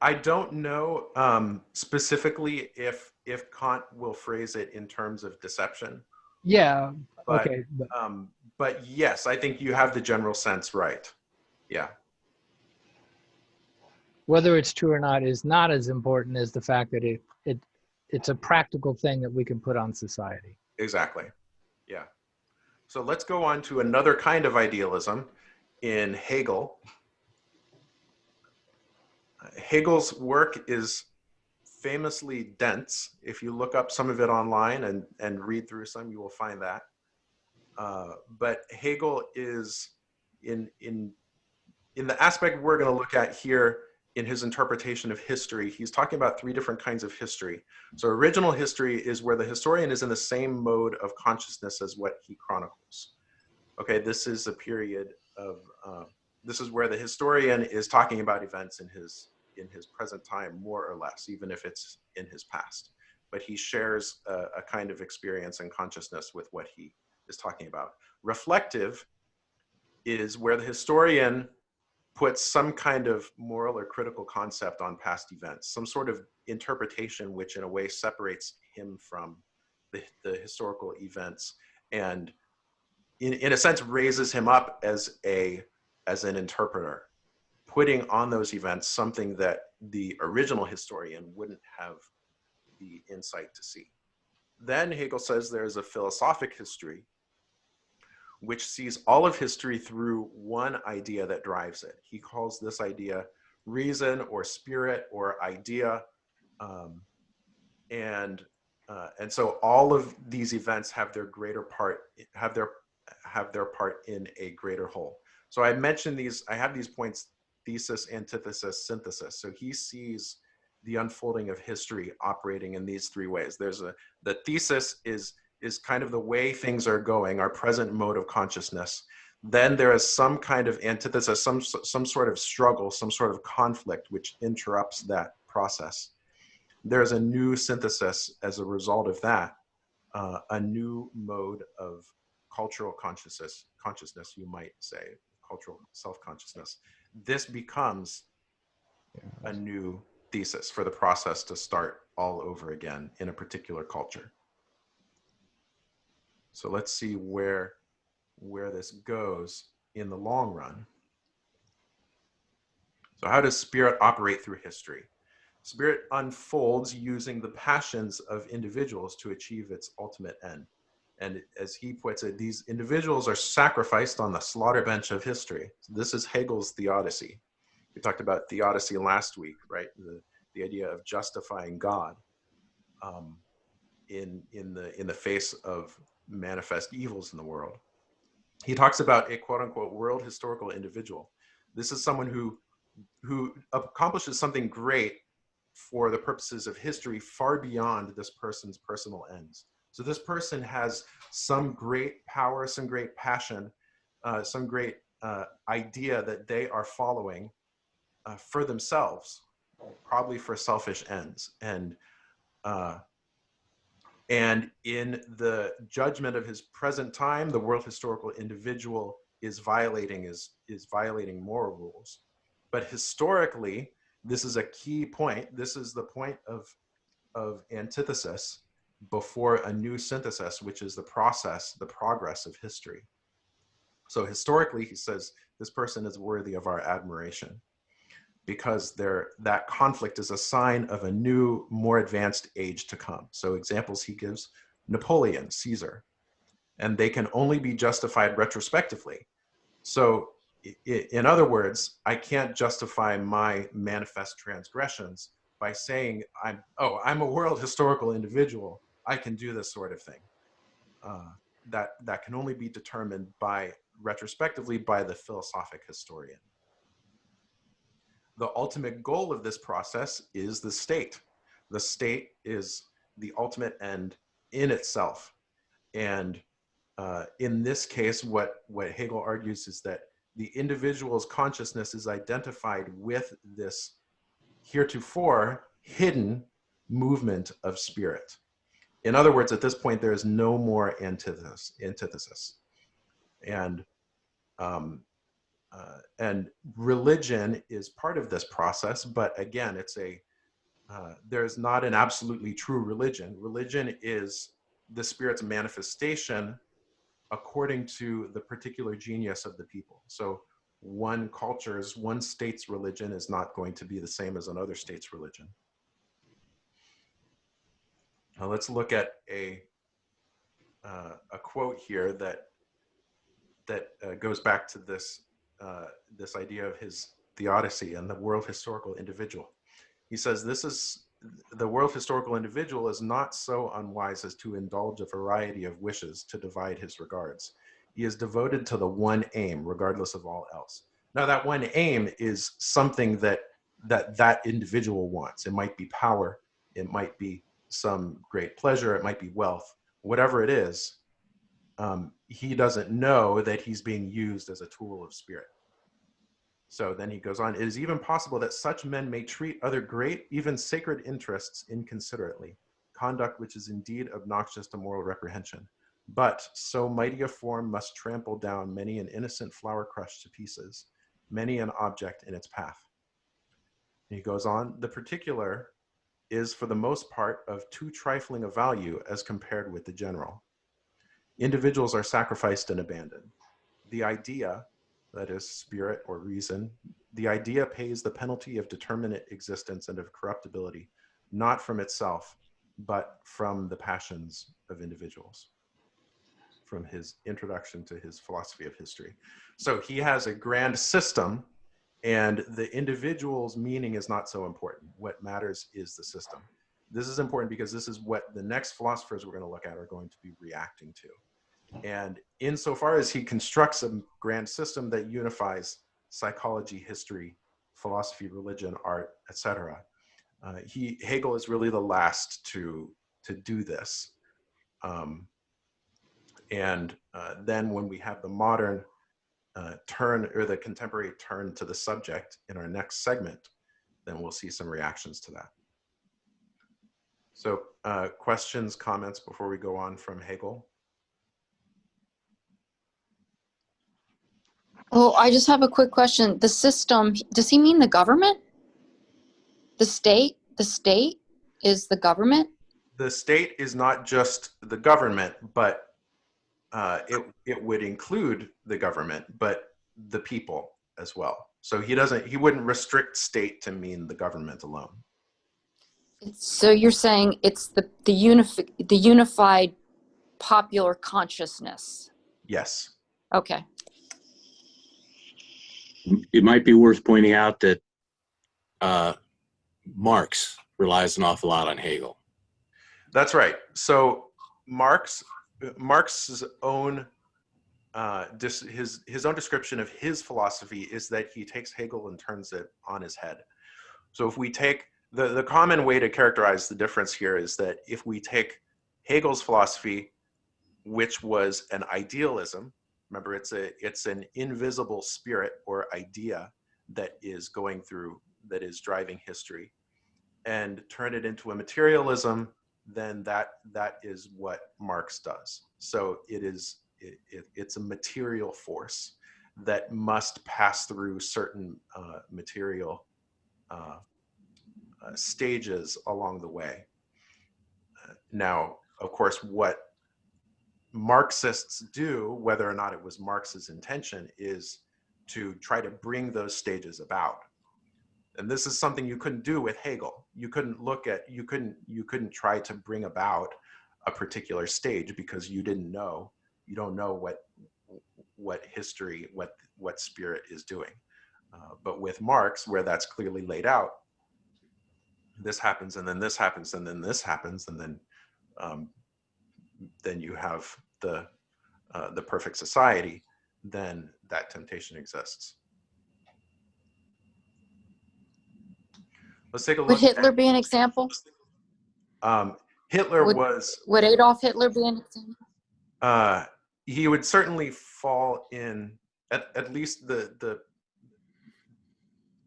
I don't know specifically if Kant will phrase it in terms of deception. Yeah. But, okay. But yes, I think you have the general sense right. Yeah. Whether it's true or not is not as important as the fact that it's a practical thing that we can put on society. Exactly. Yeah. So let's go on to another kind of idealism in Hegel. Hegel's work is famously dense. If you look up some of it online and read through some, you will find that. But Hegel is in the aspect we're going to look at here in his interpretation of history. He's talking about three different kinds of history. So original history is where the historian is in the same mode of consciousness as what he chronicles. Okay, this is a period of this is where the historian is talking about events in his present time, more or less, even if it's in his past. But he shares a kind of experience and consciousness with what he is talking about. Reflective is where the historian puts some kind of moral or critical concept on past events, some sort of interpretation which in a way separates him from the historical events, and in a sense raises him up as an interpreter, putting on those events something that the original historian wouldn't have the insight to see. Then Hegel says there's a philosophic history, which sees all of history through one idea that drives it. He calls this idea reason or spirit or idea. And so all of these events have their greater part, have their part in a greater whole. So I mentioned these, I have these points: thesis, antithesis, synthesis. So he sees the unfolding of history operating in these three ways. The thesis is kind of the way things are going, our present mode of consciousness. Then there is some kind of antithesis, some sort of struggle, some sort of conflict which interrupts that process. There's a new synthesis as a result of that, a new mode of cultural consciousness, you might say, cultural self-consciousness. This becomes a new thesis for the process to start all over again in a particular culture. So let's see where this goes in the long run. So how does spirit operate through history? Spirit unfolds using the passions of individuals to achieve its ultimate end. And as he puts it, these individuals are sacrificed on the slaughter bench of history. So this is Hegel's theodicy. We talked about theodicy last week, right? The idea of justifying God in the face of manifest evils in the world. He talks about a quote unquote world historical individual. This is someone who accomplishes something great for the purposes of history far beyond this person's personal ends. So this person has some great power, some great passion, some great idea that they are following for themselves, probably for selfish ends. And in the judgment of his present time, the world historical individual is violating moral rules. But historically, this is a key point. This is the point of antithesis before a new synthesis, which is the progress of history. So historically, he says, this person is worthy of our admiration because that conflict is a sign of a new, more advanced age to come. So examples he gives, Napoleon, Caesar, and they can only be justified retrospectively. So in other words, I can't justify my manifest transgressions by saying, I'm a world historical individual. I can do this sort of thing. That can only be determined retrospectively by the philosophic historian. The ultimate goal of this process is the state. The state is the ultimate end in itself. And in this case, what Hegel argues is that the individual's consciousness is identified with this heretofore hidden movement of spirit. In other words, at this point, there is no more antithesis. And religion is part of this process, but again, there's not an absolutely true religion. Religion is the spirit's manifestation according to the particular genius of the people. So one state's religion is not going to be the same as another state's religion. Now let's look at a quote here that goes back to this idea of his theodicy and the world historical individual. He says, the world historical individual is not so unwise as to indulge a variety of wishes to divide his regards. He is devoted to the one aim, regardless of all else. Now, that one aim is something that individual wants. It might be power. It might be some great pleasure. It might be wealth. Whatever it is, he doesn't know that he's being used as a tool of spirit. So then he goes on, it is even possible that such men may treat other great, even sacred interests inconsiderately, conduct which is indeed obnoxious to moral reprehension. But so mighty a form must trample down many an innocent flower crushed to pieces, many an object in its path. And he goes on, the particular is for the most part of too trifling a value as compared with the general. Individuals are sacrificed and abandoned. The idea, that is spirit or reason, the idea pays the penalty of determinate existence and of corruptibility, not from itself, but from the passions of individuals, from his introduction to his philosophy of history. So he has a grand system, and the individual's meaning is not so important. What matters is the system. This is important because this is what the next philosophers we're going to look at are going to be reacting to. And insofar as he constructs a grand system that unifies psychology, history, philosophy, religion, art, etc., Hegel is really the last to do this. Then when we have the modern turn, or the contemporary turn to the subject in our next segment, then we'll see some reactions to that. So questions, comments before we go on from Hegel? Well, I just have a quick question. The system, does he mean the government? The state? The state is the government? The state is not just the government, but it would include the government, but the people as well. So he wouldn't restrict state to mean the government alone. So you're saying it's the unified popular consciousness. Yes. Okay. It might be worth pointing out that Marx relies an awful lot on Hegel. That's right. So Marx's own his own description of his philosophy is that he takes Hegel and turns it on his head. So if we take the common way to characterize the difference here is that if we take Hegel's philosophy, which was an idealism, remember it's an invisible spirit or idea that is driving history, and turn it into a materialism, then that is what Marx does. So it's a material force that must pass through certain material stages along the way. Now, of course, what Marxists do, whether or not it was Marx's intention, is to try to bring those stages about. And this is something you couldn't do with Hegel. You couldn't try to bring about a particular stage because you don't know what history, what spirit is doing. But with Marx, where that's clearly laid out, this happens and then this happens and then this happens, and then you have the perfect society, then that temptation exists. Let's take a look. Would Hitler be an example? Hitler would Adolf Hitler be an example? He would certainly fall in at least the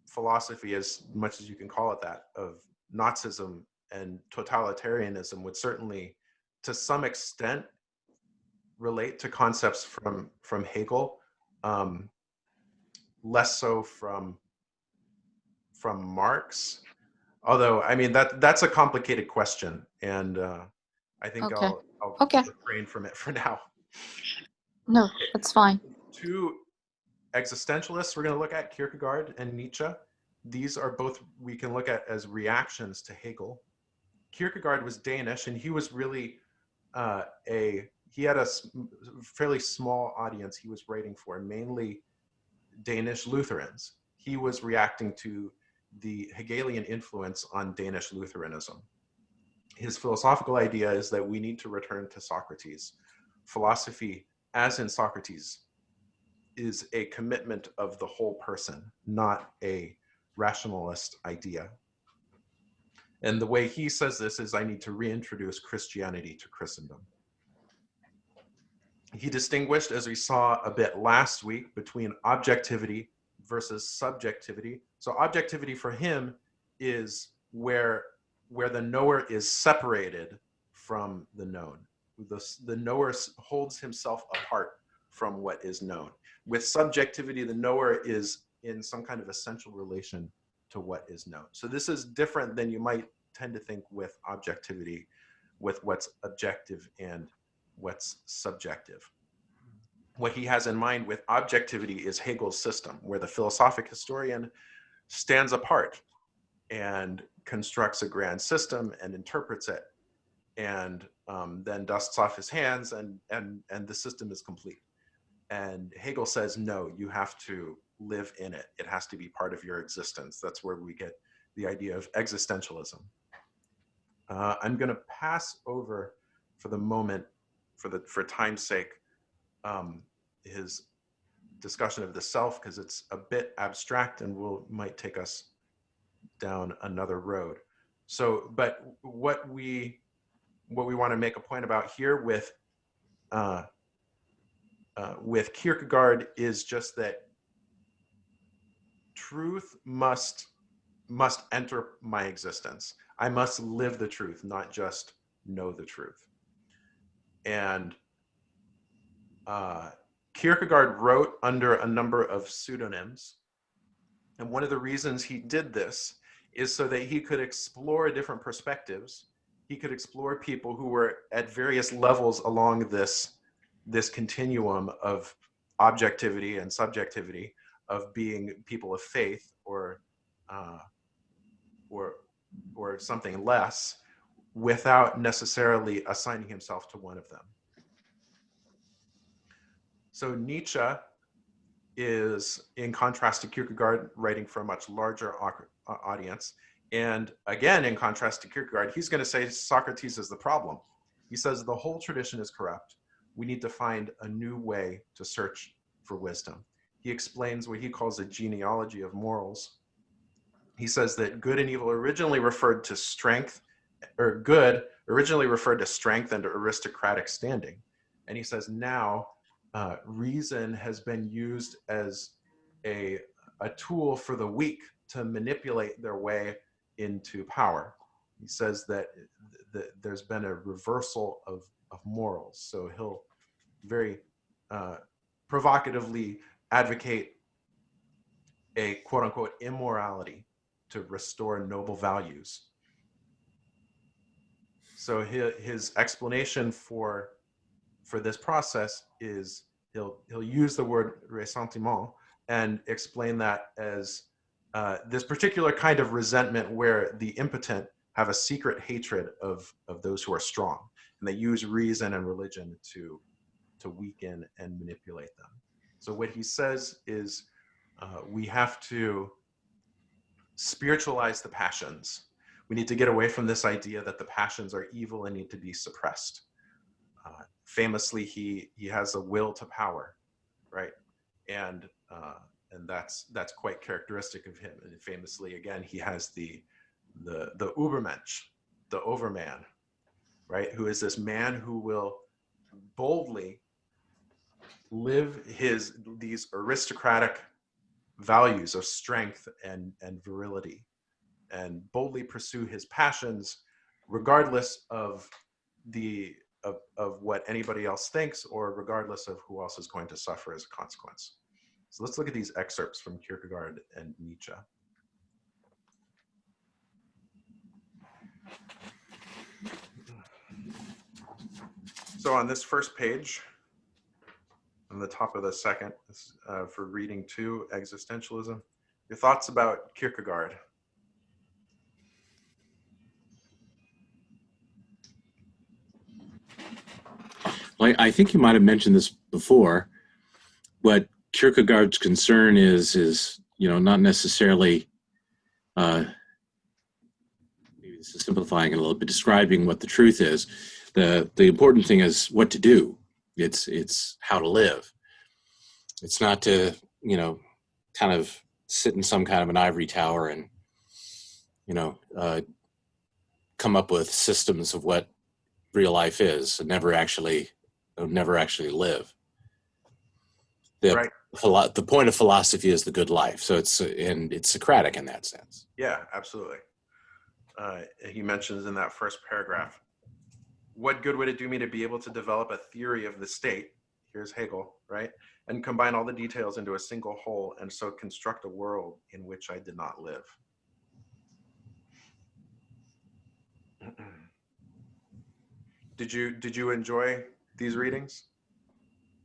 philosophy, as much as you can call it that, of Nazism and totalitarianism would certainly, to some extent, relate to concepts from Hegel, less so from Marx. Although, I mean, that's a complicated question, and I think Okay. I'll Okay. refrain from it for now. No, that's fine. Two existentialists we're going to look at, Kierkegaard and Nietzsche. These are both we can look at as reactions to Hegel. Kierkegaard was Danish, and he was really he had a fairly small audience he was writing for, mainly Danish Lutherans. He was reacting to the Hegelian influence on Danish Lutheranism. His philosophical idea is that we need to return to Socrates. Philosophy, as in Socrates, is a commitment of the whole person, not a rationalist idea. And the way he says this is, I need to reintroduce Christianity to Christendom. He distinguished, as we saw a bit last week, between objectivity versus subjectivity. So objectivity for him is where the knower is separated from the known. The knower holds himself apart from what is known. With subjectivity, the knower is in some kind of essential relation to what is known. So this is different than you might tend to think with objectivity, with what's objective and what's subjective. What he has in mind with objectivity is Hegel's system, where the philosophic historian stands apart and constructs a grand system and interprets it, and then dusts off his hands, and the system is complete. And Hegel says, no, you have to live in it. It has to be part of your existence. That's where we get the idea of existentialism. I'm going to pass over for the moment, for time's sake, his discussion of the self, because it's a bit abstract and might take us down another road. So, but what we want to make a point about here with Kierkegaard is just that truth must enter my existence. I must live the truth, not just know the truth. And Kierkegaard wrote under a number of pseudonyms. And one of the reasons he did this is so that he could explore different perspectives. He could explore people who were at various levels along this continuum of objectivity and subjectivity, of being people of faith uh, or something less, without necessarily assigning himself to one of them. So Nietzsche is, in contrast to Kierkegaard, writing for a much larger audience. And again, in contrast to Kierkegaard, he's going to say Socrates is the problem. He says the whole tradition is corrupt. We need to find a new way to search for wisdom. He explains what he calls a genealogy of morals. He says that good and evil originally referred to strength, or good originally referred to strength and aristocratic standing. And he says now reason has been used as a tool for the weak to manipulate their way into power. He says that there's been a reversal of morals. So he'll very provocatively advocate a quote unquote immorality to restore noble values. So his explanation for this process is he'll use the word ressentiment and explain that as this particular kind of resentment where the impotent have a secret hatred of those who are strong, and they use reason and religion to weaken and manipulate them. So what he says is we have to spiritualize the passions. We need to get away from this idea that the passions are evil and need to be suppressed. Famously, he has a will to power, right? And that's quite characteristic of him. And famously, again, he has the Übermensch, the overman, right? Who is this man who will boldly live these aristocratic values of strength and virility, and boldly pursue his passions, regardless of what anybody else thinks, or regardless of who else is going to suffer as a consequence. So let's look at these excerpts from Kierkegaard and Nietzsche. So on this first page, on the top of the second, for reading 2, existentialism, your thoughts about Kierkegaard? Well, I think you might have mentioned this before. What Kierkegaard's concern is not necessarily, maybe this is simplifying it a little bit, describing what the truth is. The important thing is what to do. It's how to live. It's not to, kind of sit in some kind of an ivory tower and, come up with systems of what real life is and never actually live. Right. The point of philosophy is the good life. So it's Socratic in that sense. Yeah, absolutely. He mentions in that first paragraph, what good would it do me to be able to develop a theory of the state? Here's Hegel, right? And combine all the details into a single whole, and so construct a world in which I did not live. Did you enjoy these readings,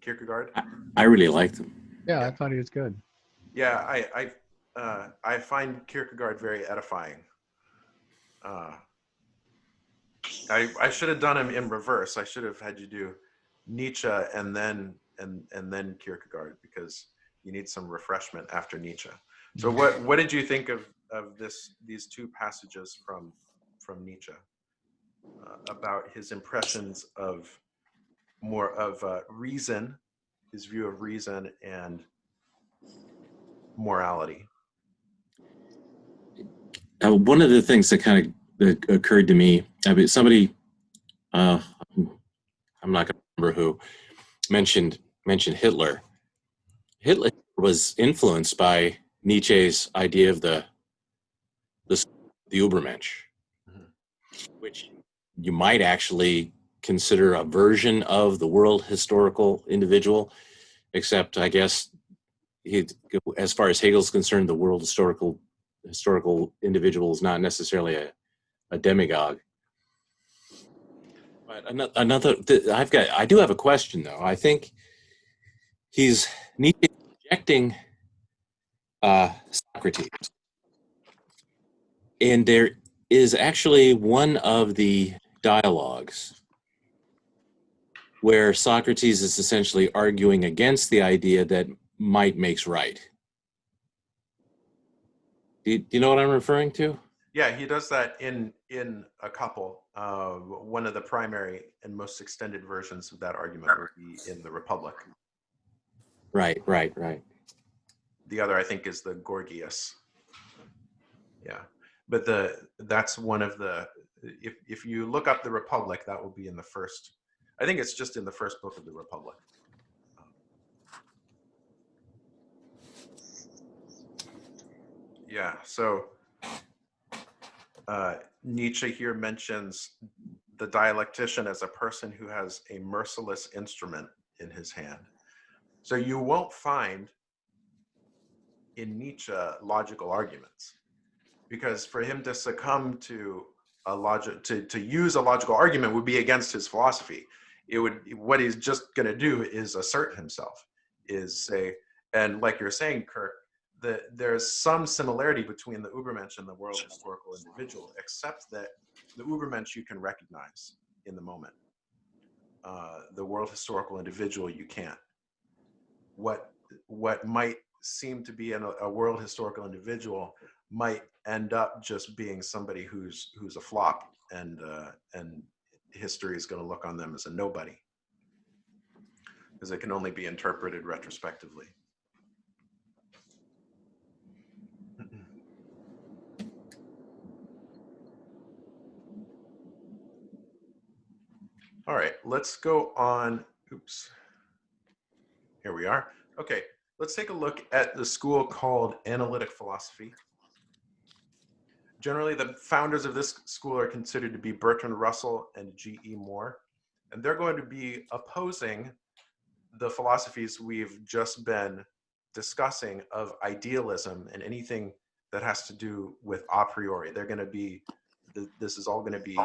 Kierkegaard? I really liked them. Yeah, I thought he was good. Yeah, I find Kierkegaard very edifying. I should have done him in reverse. I should have had you do Nietzsche and then Kierkegaard, because you need some refreshment after Nietzsche. So what did you think of these 2 passages from Nietzsche about his impressions of more of reason, his view of reason and morality? One of the things that kind of occurred to me, I mean, somebody, I'm not going to remember who, mentioned Hitler. Hitler was influenced by Nietzsche's idea of the Übermensch, which you might actually consider a version of the world historical individual, except I guess as far as Hegel's concerned, the world historical individual is not necessarily a demagogue. But I do have a question though. I think Nietzsche rejecting Socrates. And there is actually one of the dialogues where Socrates is essentially arguing against the idea that might makes right. Do you know what I'm referring to? Yeah, he does that in a couple. One of the primary and most extended versions of that argument would be in the Republic. Right. The other, I think, is the Gorgias. Yeah, but that's one of the. If you look up the Republic, that will be in the first. I think it's just in the first book of the Republic. Yeah, so Nietzsche here mentions the dialectician as a person who has a merciless instrument in his hand. So you won't find in Nietzsche logical arguments, because for him to succumb to a logic, to use a logical argument would be against his philosophy. It would, what he's just going to do is assert himself, is say, and like you're saying, Kirk, there's some similarity between the Übermensch and the world historical individual, except that the Übermensch you can recognize in the moment. The world historical individual you can't. What might seem to be a world historical individual might end up just being somebody who's a flop, and history is going to look on them as a nobody, because it can only be interpreted retrospectively. All right, let's go on. Oops. Here we are. Okay, let's take a look at the school called analytic philosophy. Generally, the founders of this school are considered to be Bertrand Russell and G.E. Moore, and they're going to be opposing the philosophies we've just been discussing of idealism and anything that has to do with a priori. They're going to be, this is all going to be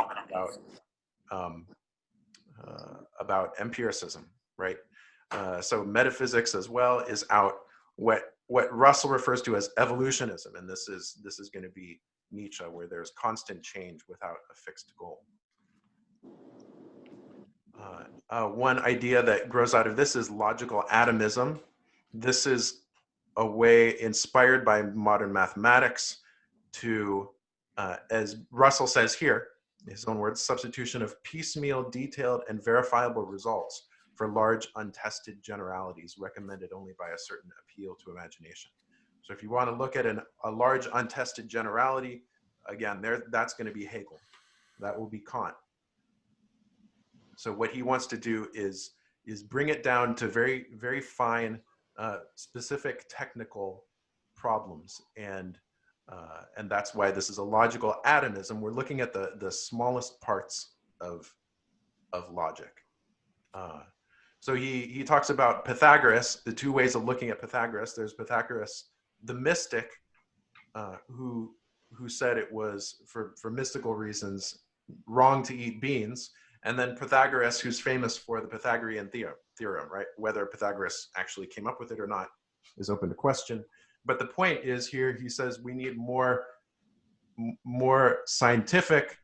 about empiricism, right? So metaphysics as well is out. What Russell refers to as evolutionism, and this is going to be Nietzsche, where there's constant change without a fixed goal. One idea that grows out of this is logical atomism. This is a way inspired by modern mathematics to, as Russell says here, his own words, substitution of piecemeal, detailed, and verifiable results for large, untested generalities recommended only by a certain appeal to imagination. So if you want to look at a large, untested generality, again, that's going to be Hegel. That will be Kant. So what he wants to do is bring it down to very, very fine, specific technical problems, and that's why this is a logical atomism. We're looking at the smallest parts of logic. So he talks about Pythagoras, the two ways of looking at Pythagoras. There's Pythagoras, the mystic, who said it was for mystical reasons wrong to eat beans. And then Pythagoras, who's famous for the Pythagorean theorem, right? Whether Pythagoras actually came up with it or not is open to question. But the point is here, he says we need more scientific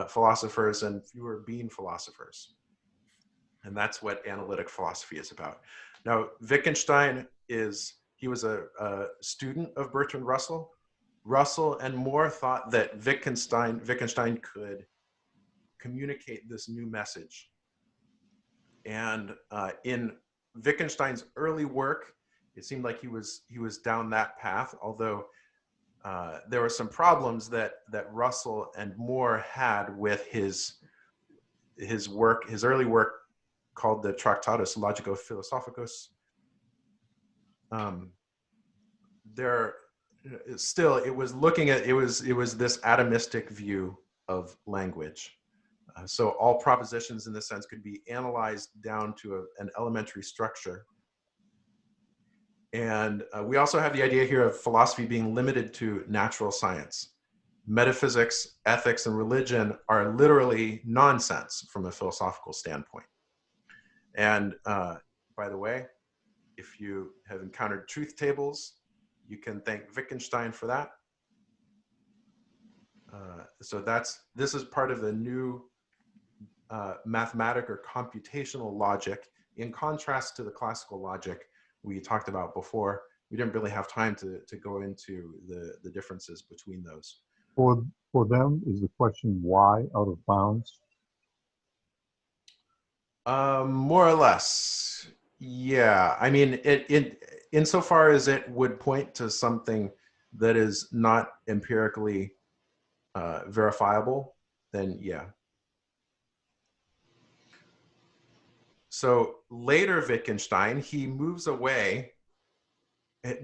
philosophers and fewer bean philosophers. And that's what analytic philosophy is about. Now, Wittgenstein he was a student of Bertrand Russell. Russell and Moore thought that Wittgenstein could communicate this new message. And in Wittgenstein's early work, it seemed like he was down that path, although there were some problems that Russell and Moore had with his work, his early work called the Tractatus Logico-Philosophicus. It was this atomistic view of language. So all propositions in this sense could be analyzed down to an elementary structure. And we also have the idea here of philosophy being limited to natural science. Metaphysics, ethics, and religion are literally nonsense from a philosophical standpoint. And by the way, if you have encountered truth tables You can thank Wittgenstein for that. So this is part of the new mathematic or computational logic, in contrast to the classical logic we talked about before. We didn't really have time to go into the differences between those. For them, is the question why out of bounds? More or less, yeah. I mean, insofar as it would point to something that is not empirically verifiable, then yeah. So later Wittgenstein, he moves away.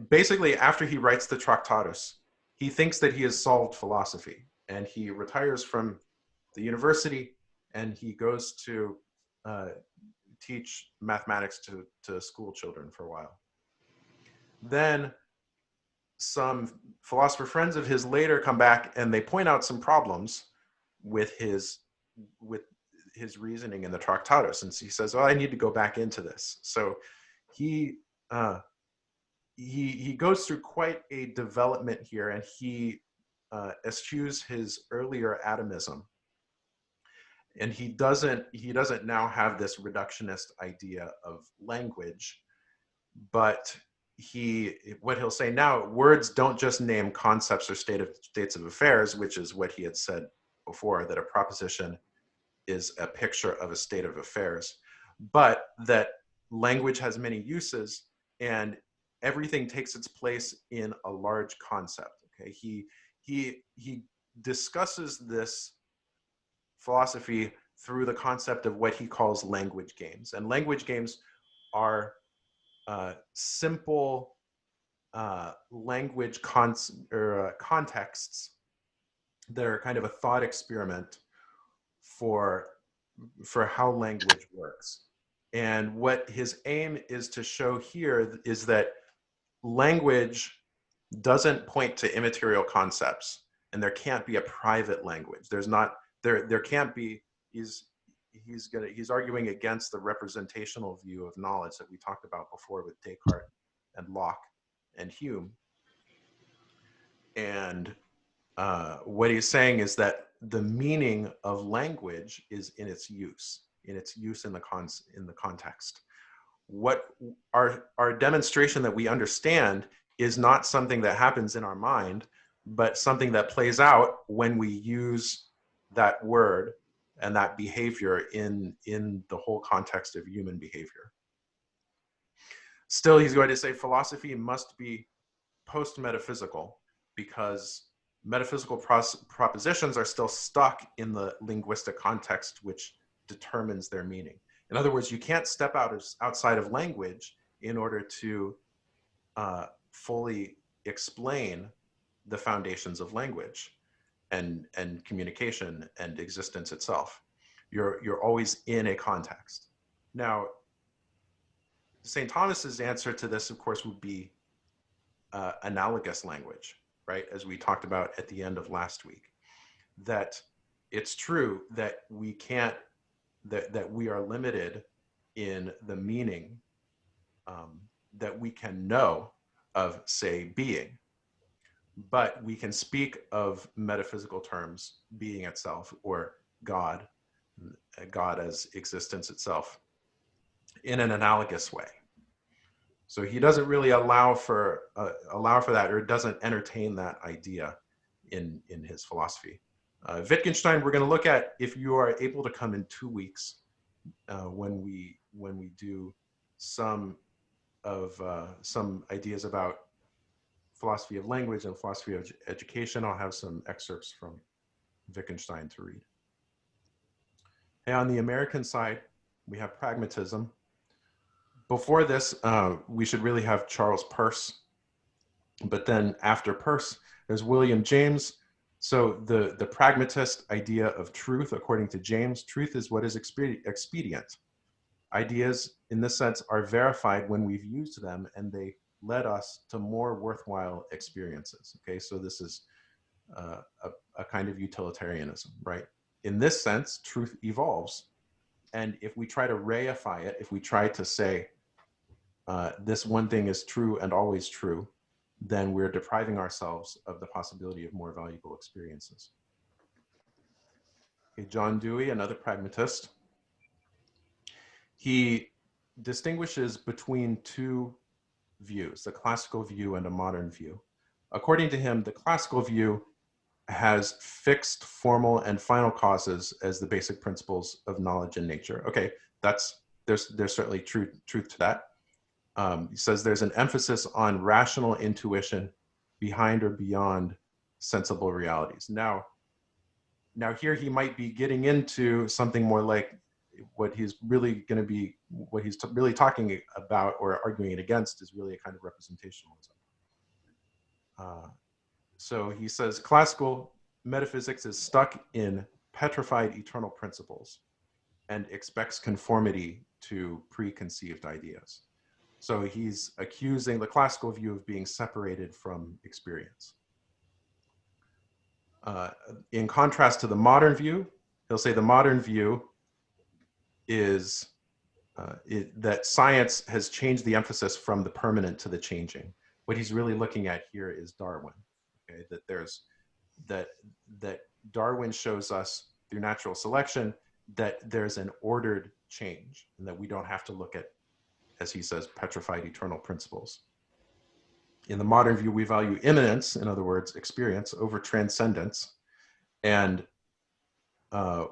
Basically, after he writes the Tractatus, he thinks that he has solved philosophy, and he retires from the university, and he goes to teach mathematics to school children for a while. Then some philosopher friends of his later come back, and they point out some problems with his reasoning in the Tractatus, and he says, "Oh, I need to go back into this." So he goes through quite a development here, and he eschews his earlier atomism, and he doesn't now have this reductionist idea of language, but what he'll say now, words don't just name concepts or states of affairs, which is what he had said before, that a proposition is a picture of a state of affairs, but that language has many uses, and everything takes its place in a large concept. Okay, he discusses this philosophy through the concept of what he calls language games, and language games are simple language contexts that are kind of a thought experiment for how language works. And what his aim is to show here is that language doesn't point to immaterial concepts, and there can't be a private language. There can't be. He's arguing against the representational view of knowledge that we talked about before with Descartes and Locke and Hume. And what he's saying is that the meaning of language is in its use in the context. What our demonstration that we understand is not something that happens in our mind, but something that plays out when we use that word and that behavior in the whole context of human behavior. Still, he's going to say philosophy must be post-metaphysical, because metaphysical propositions are still stuck in the linguistic context which determines their meaning. In other words, you can't step outside of language in order to fully explain the foundations of language and communication and existence itself. You're always in a context. Now, St. Thomas's answer to this, of course, would be analogous language, right? As we talked about at the end of last week, that it's true that we can't, that we are limited in the meaning that we can know of, say, being, but we can speak of metaphysical terms, being itself, or God as existence itself, in an analogous way. So he doesn't really allow for that, or doesn't entertain that idea in his philosophy. Wittgenstein, we're going to look at, if you are able to come in 2 weeks, when we do some ideas about philosophy of language and philosophy of education. I'll have some excerpts from Wittgenstein to read. And on the American side, we have pragmatism. Before this, we should really have Charles Peirce, but then after Peirce, there's William James. So the pragmatist idea of truth, according to James, truth is what is expedient. Ideas, in this sense, are verified when we've used them, and they led us to more worthwhile experiences. Okay, so this is a kind of utilitarianism, right? In this sense, truth evolves. And if we try to reify it, if we try to say, this one thing is true and always true, then we're depriving ourselves of the possibility of more valuable experiences. Okay, John Dewey, another pragmatist, he distinguishes between two views, the classical view and a modern view. According to him, the classical view has fixed formal and final causes as the basic principles of knowledge and nature. Okay, there's certainly truth to that. He says there's an emphasis on rational intuition behind or beyond sensible realities. Now here he might be getting into something more like what he's really going to be, what he's really talking about or arguing against is really a kind of representationalism. So he says classical metaphysics is stuck in petrified eternal principles and expects conformity to preconceived ideas. So he's accusing the classical view of being separated from experience. In contrast to the modern view, he'll say the modern view is that science has changed the emphasis from the permanent to the changing. What he's really looking at here is Darwin. Okay, that Darwin shows us through natural selection that there's an ordered change and that we don't have to look at, as he says, petrified eternal principles. In the modern view, we value immanence, in other words, experience, over transcendence, and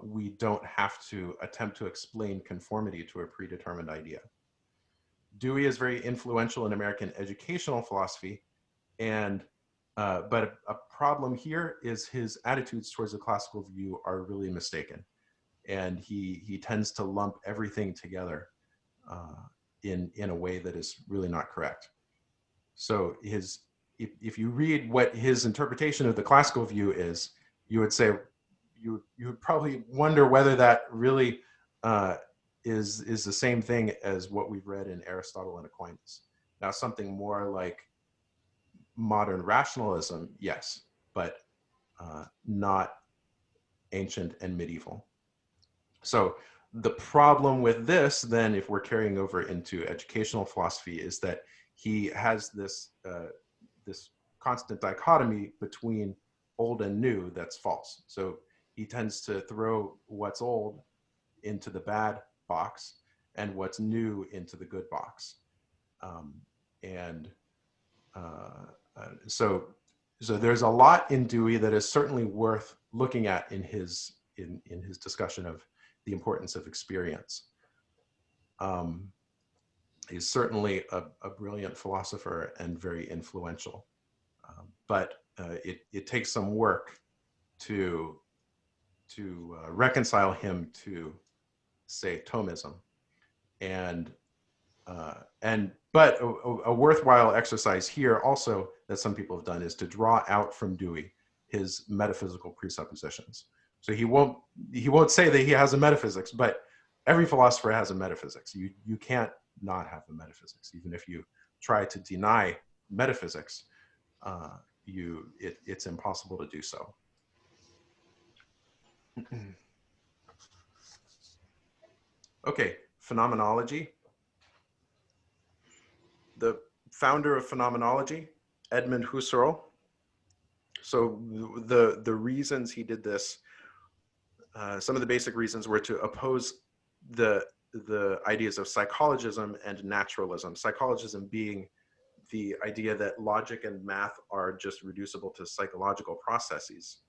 we don't have to attempt to explain conformity to a predetermined idea. Dewey is very influential in American educational philosophy, and but a problem here is his attitudes towards the classical view are really mistaken, and he tends to lump everything together in a way that is really not correct. So if you read what his interpretation of the classical view is, you would say, you would probably wonder whether that really is the same thing as what we've read in Aristotle and Aquinas. Now, something more like modern rationalism, yes, but not ancient and medieval. So the problem with this, then, if we're carrying over into educational philosophy, is that he has this this constant dichotomy between old and new that's false. So he tends to throw what's old into the bad box and what's new into the good box. So there's a lot in Dewey that is certainly worth looking at in his discussion of the importance of experience. He's certainly a brilliant philosopher and very influential, but it takes some work to reconcile him to, say, Thomism, but a worthwhile exercise here also that some people have done is to draw out from Dewey his metaphysical presuppositions. So he won't say that he has a metaphysics, but every philosopher has a metaphysics. You can't not have a metaphysics, even if you try to deny metaphysics. It's impossible to do so. Okay, phenomenology. The founder of phenomenology, Edmund Husserl. So the reasons he did this, some of the basic reasons were to oppose the ideas of psychologism and naturalism. Psychologism being the idea that logic and math are just reducible to psychological processes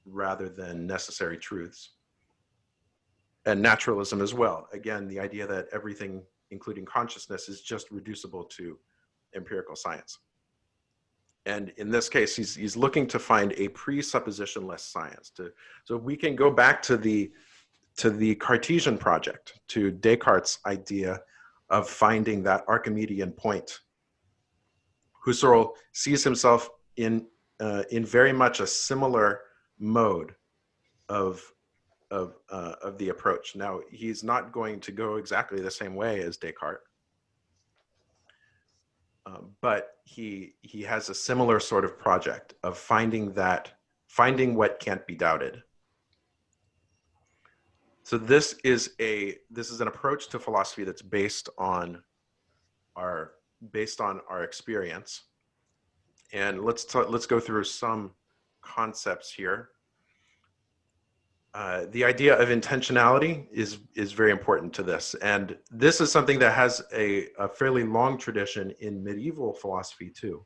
rather than necessary truths. And naturalism as well. Again, the idea that everything, including consciousness, is just reducible to empirical science. And in this case, he's looking to find a presuppositionless science. So we can go back to the Cartesian project, to Descartes' idea of finding that Archimedean point. Husserl sees himself in very much a similar mode of the approach. Now, he's not going to go exactly the same way as Descartes, but he has a similar sort of project of finding what can't be doubted. So this is an approach to philosophy that's based on our experience, And let's go through some concepts here. The idea of intentionality is very important to this. And this is something that has a fairly long tradition in medieval philosophy too.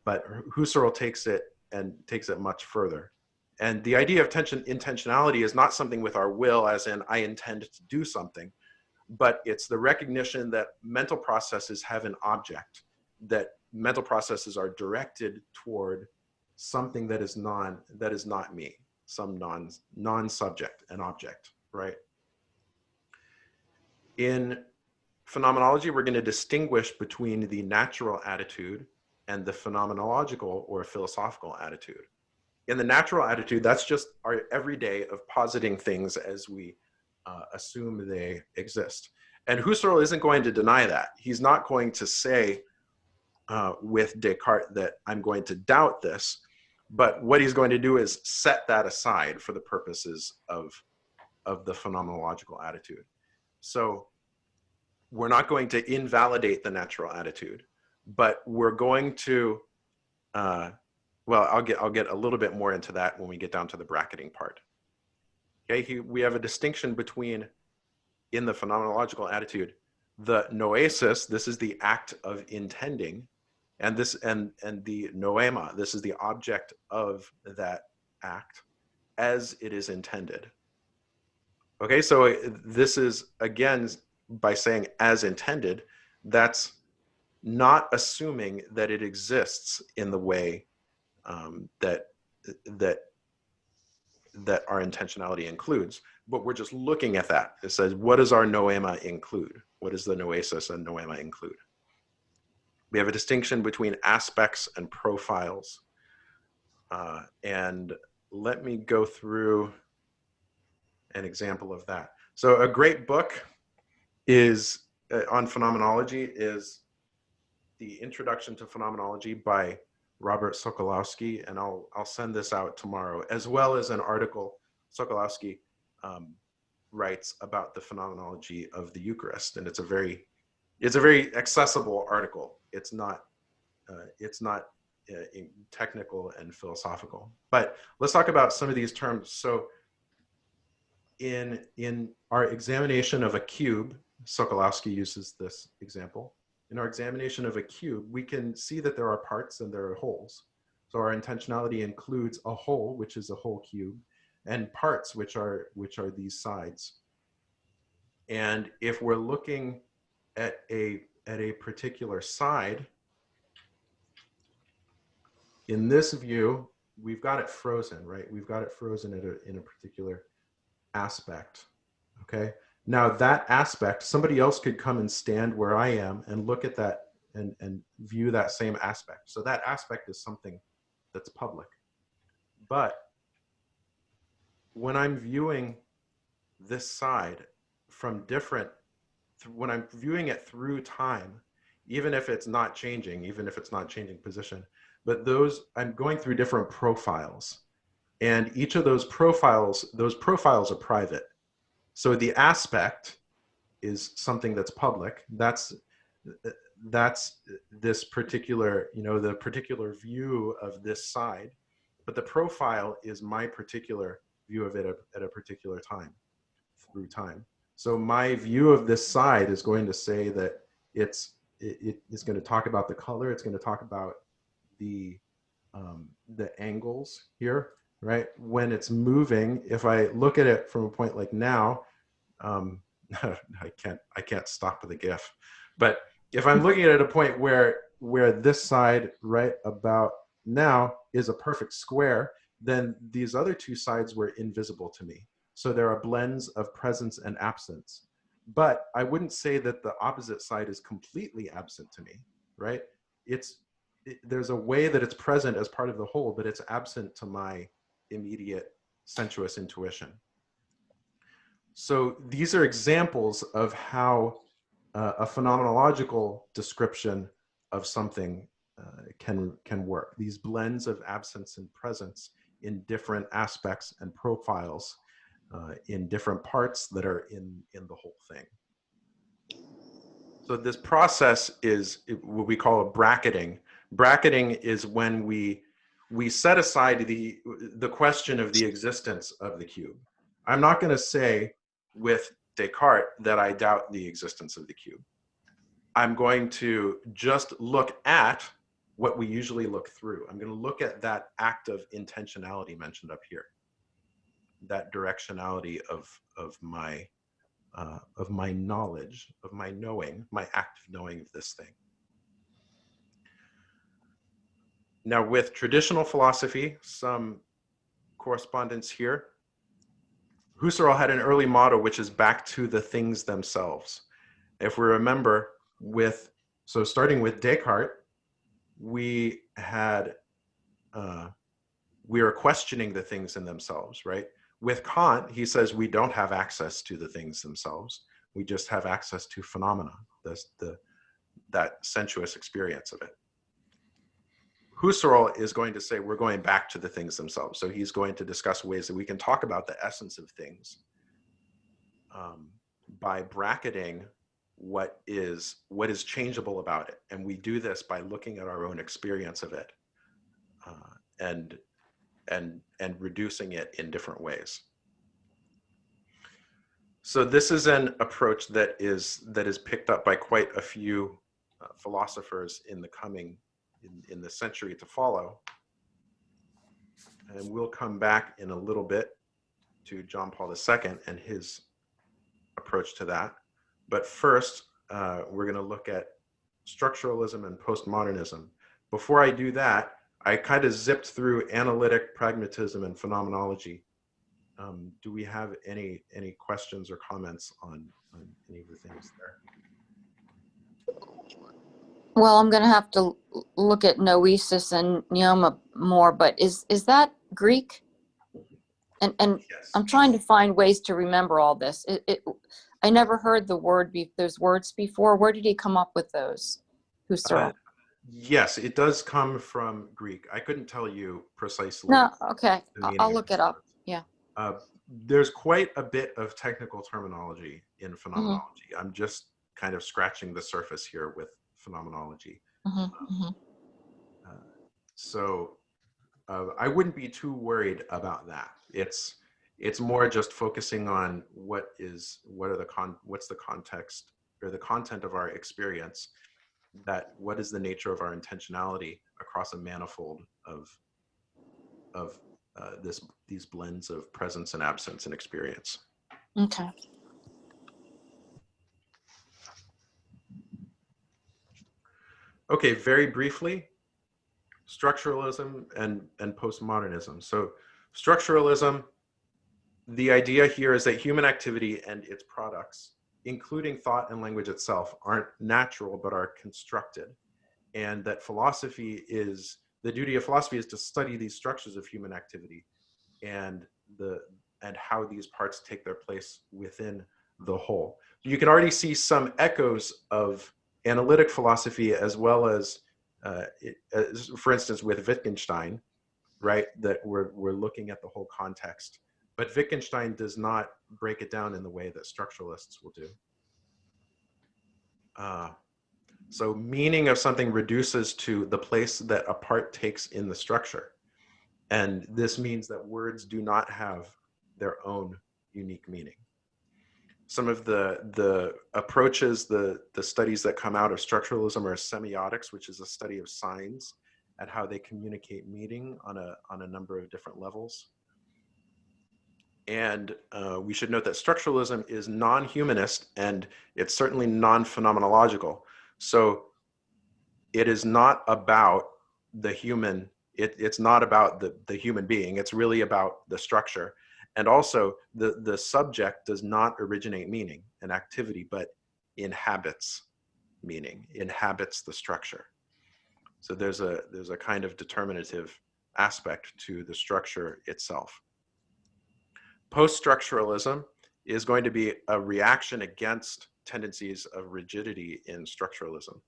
But Husserl takes it much further. And the idea of intentionality is not something with our will, as in I intend to do something, but it's the recognition that mental processes have an object, that mental processes are directed toward something that is not me, some non-subject, an object, right? In phenomenology, we're going to distinguish between the natural attitude and the phenomenological or philosophical attitude. In the natural attitude, that's just our everyday of positing things as we assume they exist. And Husserl isn't going to deny that. He's not going to say with Descartes that I'm going to doubt this, but what he's going to do is set that aside for the purposes of the phenomenological attitude. So we're not going to invalidate the natural attitude, but we're going to, well, I'll get a little bit more into that when we get down to the bracketing part. Okay, we have a distinction between, in the phenomenological attitude, the noesis, this is the act of intending, and the noema, this is the object of that act as it is intended. Okay, so this is, again, by saying as intended, that's not assuming that it exists in the way that our intentionality includes, but we're just looking at that. It says, what does our noema include? What does the noesis and noema include? We have a distinction between aspects and profiles. And let me go through an example of that. So a great book is on phenomenology is the Introduction to Phenomenology by Robert Sokolowski, and I'll send this out tomorrow, as well as an article Sokolowski writes about the phenomenology of the Eucharist, and it's a very accessible article. It's not technical and philosophical. But let's talk about some of these terms. So in our examination of a cube, Sokolowski uses this example. In our examination of a cube, we can see that there are parts and there are holes. So our intentionality includes a hole, which is a whole cube, and parts, which are these sides. And if we're looking at a particular side, in this view, we've got it frozen, right? We've got it frozen in a particular aspect, okay? Now that aspect, somebody else could come and stand where I am and look at that and view that same aspect. So that aspect is something that's public. But when I'm viewing this side from when I'm viewing it through time, even if it's not changing position, but I'm going through different profiles. And each of those profiles are private. So the aspect is something that's public. That's this particular, the particular view of this side. But the profile is my particular view of it at a particular time, through time. So my view of this side is going to say that it's going to talk about the color. It's going to talk about the angles here, right? When it's moving, if I look at it from a point like now, I can't stop with a GIF. But if I'm looking at a point where this side right about now is a perfect square, then these other two sides were invisible to me. So there are blends of presence and absence. But I wouldn't say that the opposite side is completely absent to me, right? There's a way that it's present as part of the whole, but it's absent to my immediate sensuous intuition. So these are examples of how a phenomenological description of something can work. These blends of absence and presence in different aspects and profiles in different parts that are in the whole thing. So this process is what we call a bracketing, Bracketing is when we set aside the question of the existence of the cube. I'm not going to say with Descartes that I doubt the existence of the cube. I'm going to just look at what we usually look through. I'm going to look at that act of intentionality mentioned up here, that directionality of my knowledge, of my knowing, my act of knowing of this thing. Now, with traditional philosophy, some correspondence here. Husserl had an early motto, which is back to the things themselves. If we remember, starting with Descartes, we were questioning the things in themselves, right? With Kant, he says we don't have access to the things themselves. We just have access to phenomena, that sensuous experience of it. Husserl is going to say we're going back to the things themselves. So he's going to discuss ways that we can talk about the essence of things by bracketing what is changeable about it. And we do this by looking at our own experience of it and reducing it in different ways. So this is an approach that is picked up by quite a few philosophers in the century to follow. And we'll come back in a little bit to John Paul II and his approach to that. But first, we're going to look at structuralism and postmodernism. Before I do that, I kind of zipped through analytic, pragmatism, and phenomenology. Do we have any questions or comments on any of the things there? Well, I'm going to have to look at noesis and pneuma more, but is that Greek? And Yes. I'm trying to find ways to remember all this. I never heard those words before. Where did he come up with those? Husserl? Yes, it does come from Greek. I couldn't tell you precisely. No, okay. the meaning I'll of look these it up. words. Yeah. There's quite a bit of technical terminology in phenomenology. I'm just kind of scratching the surface here with phenomenology. So I wouldn't be too worried about that. It's more just focusing on what's the context or the content of our experience, what is the nature of our intentionality across a manifold of these blends of presence and absence and experience. Okay. Okay, very briefly, structuralism and postmodernism. So structuralism, the idea here is that human activity and its products, including thought and language itself, aren't natural but are constructed, and that the duty of philosophy is to study these structures of human activity and how these parts take their place within the whole. You can already see some echoes of analytic philosophy as well as for instance, with Wittgenstein, right? That we're looking at the whole context. But Wittgenstein does not break it down in the way that structuralists will do. So meaning of something reduces to the place that a part takes in the structure. And this means that words do not have their own unique meaning. Some of the approaches, the studies that come out of structuralism are semiotics, which is a study of signs and how they communicate meaning on a number of different levels. And we should note that structuralism is non-humanist and it's certainly non-phenomenological. So it is not about the human, it's not about the human being, it's really about the structure. And also the subject does not originate meaning and activity, but inhabits meaning, inhabits the structure. So there's a kind of determinative aspect to the structure itself. Post-structuralism is going to be a reaction against tendencies of rigidity in structuralism,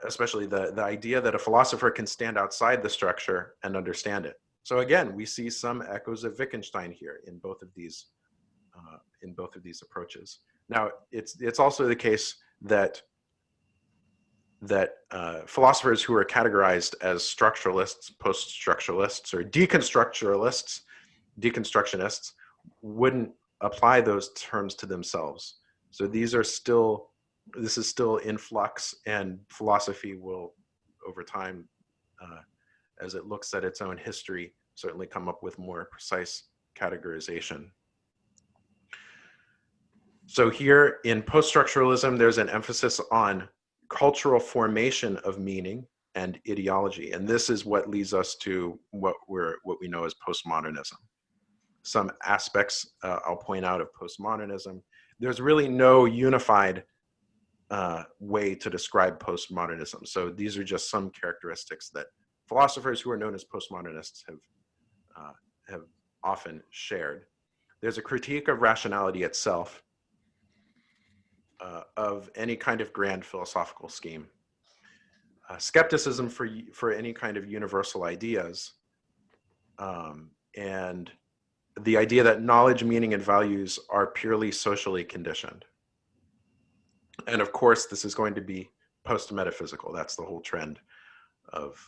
especially the idea that a philosopher can stand outside the structure and understand it. So again, we see some echoes of Wittgenstein here in both of these approaches. Now, it's also the case that that philosophers who are categorized as structuralists, post-structuralists, or deconstructionists wouldn't apply those terms to themselves. So this is still in flux, and philosophy will, over time, as it looks at its own history, certainly come up with more precise categorization. So here in post-structuralism, there's an emphasis on cultural formation of meaning and ideology. And this is what leads us to what we know as postmodernism. Some aspects I'll point out of postmodernism. There's really no unified way to describe postmodernism. So these are just some characteristics that philosophers who are known as postmodernists have often shared. There's a critique of rationality itself, of any kind of grand philosophical scheme. Skepticism for any kind of universal ideas, and the idea that knowledge, meaning, and values are purely socially conditioned. And of course, this is going to be post-metaphysical. That's the whole trend of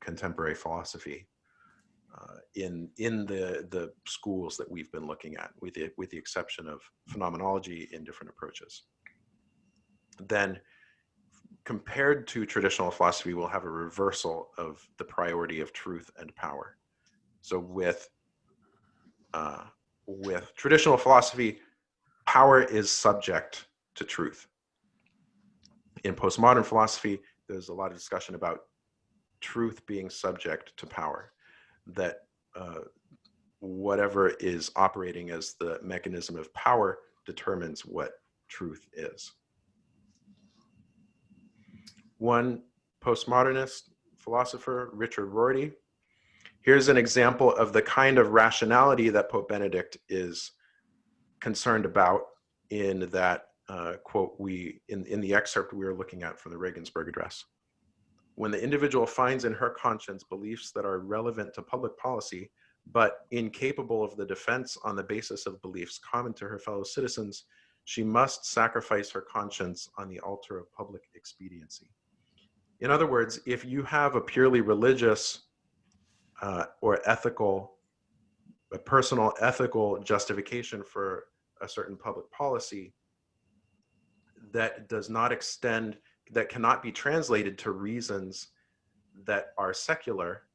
contemporary philosophy in the schools that we've been looking at, with the exception of phenomenology in different approaches. Then, compared to traditional philosophy, we'll have a reversal of the priority of truth and power. So with traditional philosophy, power is subject to truth. In postmodern philosophy, there's a lot of discussion about truth being subject to power, that whatever is operating as the mechanism of power determines what truth is. One postmodernist philosopher, Richard Rorty, here's an example of the kind of rationality that Pope Benedict is concerned about in that quote in the excerpt we were looking at from the Regensburg Address. When the individual finds in her conscience beliefs that are relevant to public policy, but incapable of the defense on the basis of beliefs common to her fellow citizens, she must sacrifice her conscience on the altar of public expediency. In other words, if you have a purely religious or ethical, a personal ethical justification for a certain public policy that does not extend, that cannot be translated to reasons that are secular,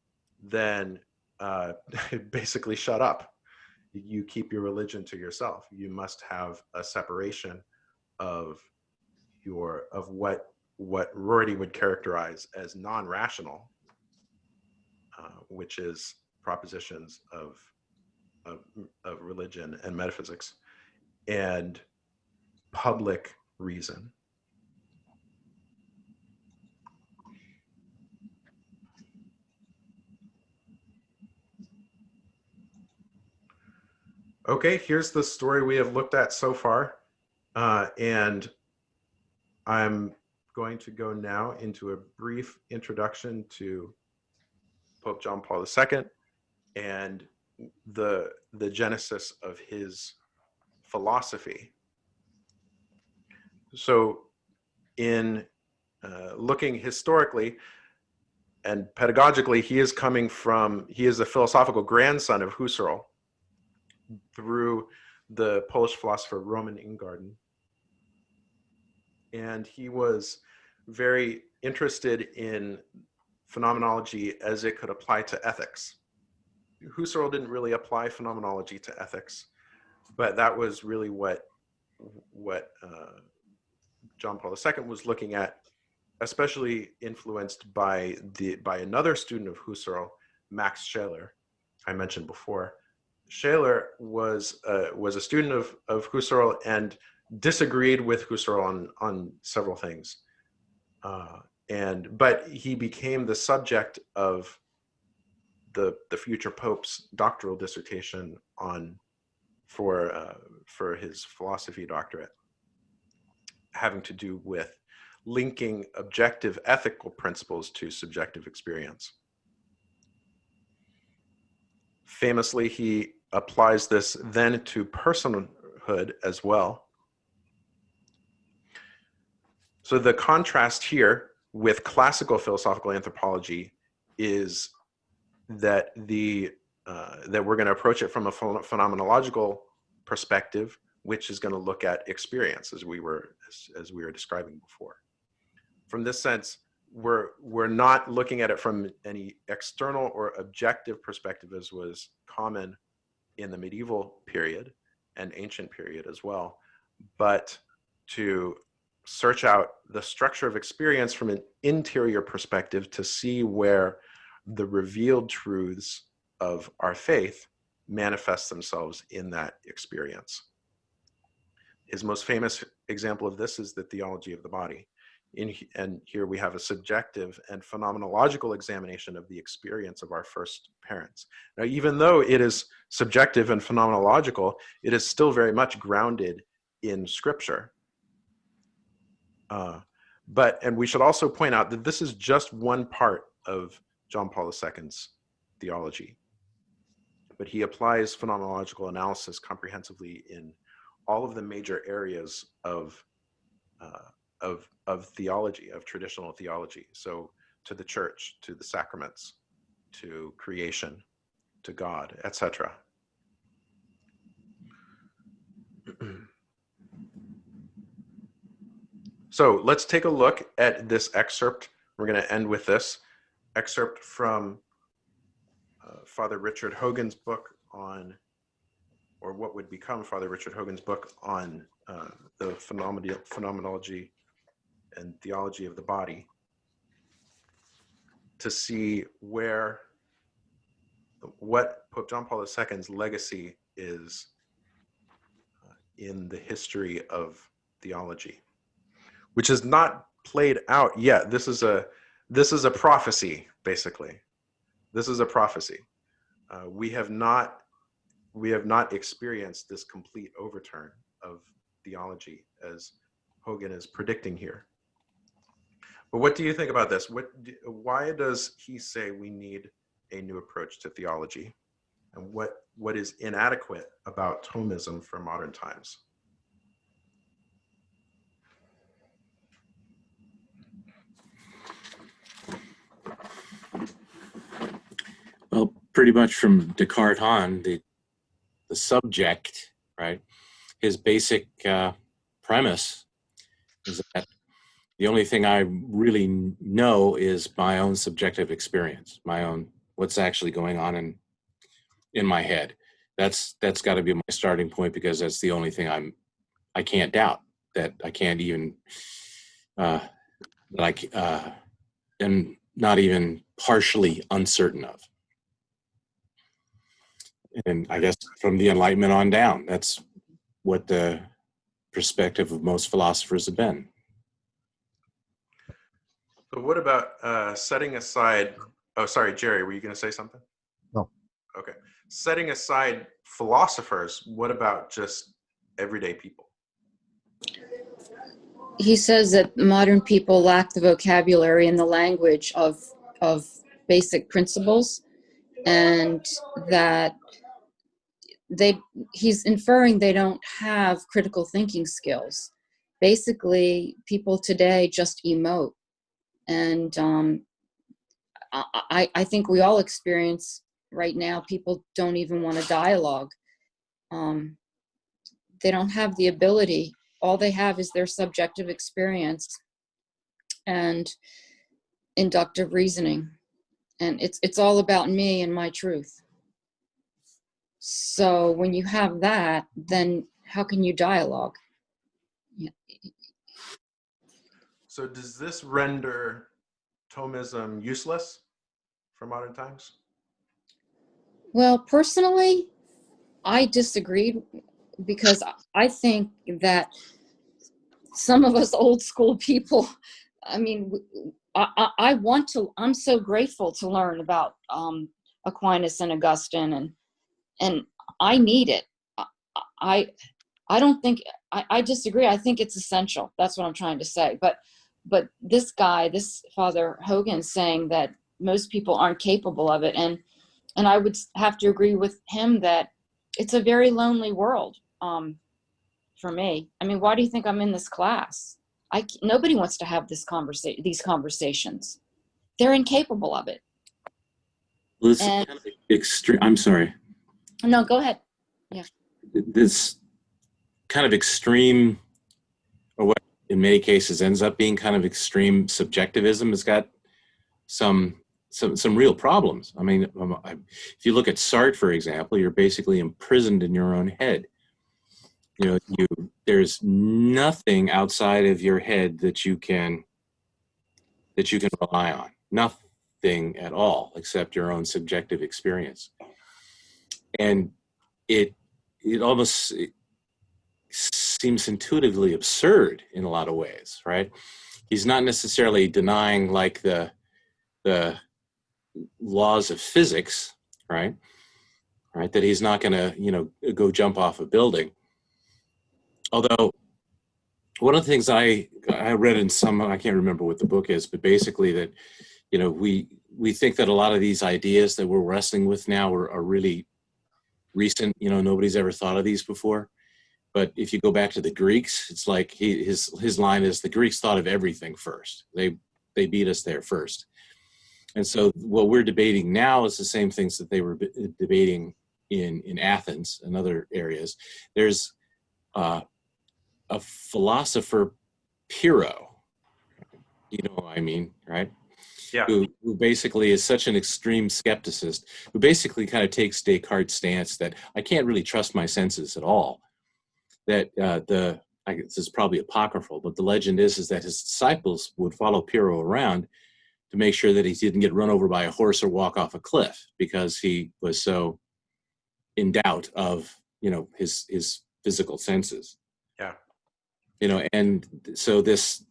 then basically shut up. You keep your religion to yourself. You must have a separation of what Rorty would characterize as non-rational, which is propositions of religion and metaphysics, and public reason. Okay, here's the story we have looked at so far, and I'm going to go now into a brief introduction to Pope John Paul II and the genesis of his philosophy. So in looking historically and pedagogically, he is the philosophical grandson of Husserl through the Polish philosopher Roman Ingarden. And he was very interested in phenomenology as it could apply to ethics. Husserl didn't really apply phenomenology to ethics, but that was really what John Paul II was looking at, especially influenced by another student of Husserl, Max Scheler, I mentioned before. Scheler was a student of Husserl and disagreed with Husserl on several things, but he became the subject of the future Pope's doctoral dissertation for his philosophy doctorate, having to do with linking objective ethical principles to subjective experience. Famously, he applies this then to personhood as well. So the contrast here with classical philosophical anthropology is that that we're going to approach it from a phenomenological perspective, which is going to look at experience, as we were describing before. From this sense, we're not looking at it from any external or objective perspective, as was common in the medieval period and ancient period as well, but to search out the structure of experience from an interior perspective to see where the revealed truths of our faith manifest themselves in that experience. His most famous example of this is the theology of the body. And here we have a subjective and phenomenological examination of the experience of our first parents. Now, even though it is subjective and phenomenological, it is still very much grounded in Scripture. And we should also point out that this is just one part of John Paul II's theology. But he applies phenomenological analysis comprehensively in all of the major areas of theology, of traditional theology. So to the church, to the sacraments, to creation, to God, etc. So let's take a look at this excerpt. We're going to end with this excerpt from Father Richard Hogan's book on, or what would become Father Richard Hogan's book on the phenomenology and theology of the body, to see what Pope John Paul II's legacy is in the history of theology, which is not played out yet. This is a prophecy, basically. This is a prophecy. We have not experienced this complete overturn of theology as Hogan is predicting here. But what do you think about this? Why does he say we need a new approach to theology? And what is inadequate about Thomism for modern times? Well, pretty much from Descartes on, the subject, right? His basic premise is that the only thing I really know is my own subjective experience, my own, what's actually going on in my head. That's got to be my starting point, because that's the only thing I can't doubt, that I can't even that I am not even partially uncertain of. And I guess from the Enlightenment on down, that's what the perspective of most philosophers have been. So what about setting aside, oh, sorry, Jerry, were you going to say something? No. Okay. Setting aside philosophers, what about just everyday people? He says that modern people lack the vocabulary and the language of basic principles, and that he's inferring they don't have critical thinking skills. Basically, people today just emote. And I think we all experience right now, people don't even want to dialogue. They don't have the ability. All they have is their subjective experience and inductive reasoning. And it's all about me and my truth. So when you have that, then how can you dialogue? Yeah. So does this render Thomism useless for modern times? Well, personally, I disagreed, because I think that some of us old school people, I mean, I'm so grateful to learn about Aquinas and Augustine, and I need it. I don't think, I disagree. I think it's essential. That's what I'm trying to say. But this guy, this Father Hogan, saying that most people aren't capable of it. And I would have to agree with him that it's a very lonely world for me. I mean, why do you think I'm in this class? Nobody wants to have these conversations. They're incapable of it. Well, it's And kind of extreme. I'm sorry. no, go ahead. Yeah. This kind of extreme, or what in many cases ends up being kind of extreme subjectivism, has got some real problems. I mean, if you look at Sartre, for example, you're basically imprisoned in your own head. You know, there's nothing outside of your head that you can rely on. Nothing at all, except your own subjective experience. And it almost seems intuitively absurd in a lot of ways, right? He's not necessarily denying like the laws of physics, right? Right, that he's not going to, go jump off a building. Although one of the things I read in some, I can't remember what the book is, but basically that, we think that a lot of these ideas that we're wrestling with now are really recent. Nobody's ever thought of these before. But if you go back to the Greeks, it's like his line is, the Greeks thought of everything first. They beat us there first. And so what we're debating now is the same things that they were debating in Athens and other areas. There's a philosopher, Pyrrho, you know what I mean, right? Yeah. Who basically is such an extreme skepticist, who basically kind of takes Descartes' stance that I can't really trust my senses at all. That this is probably apocryphal, but the legend is that his disciples would follow Pyrrho around to make sure that he didn't get run over by a horse or walk off a cliff, because he was so in doubt of, his physical senses. Yeah. And so this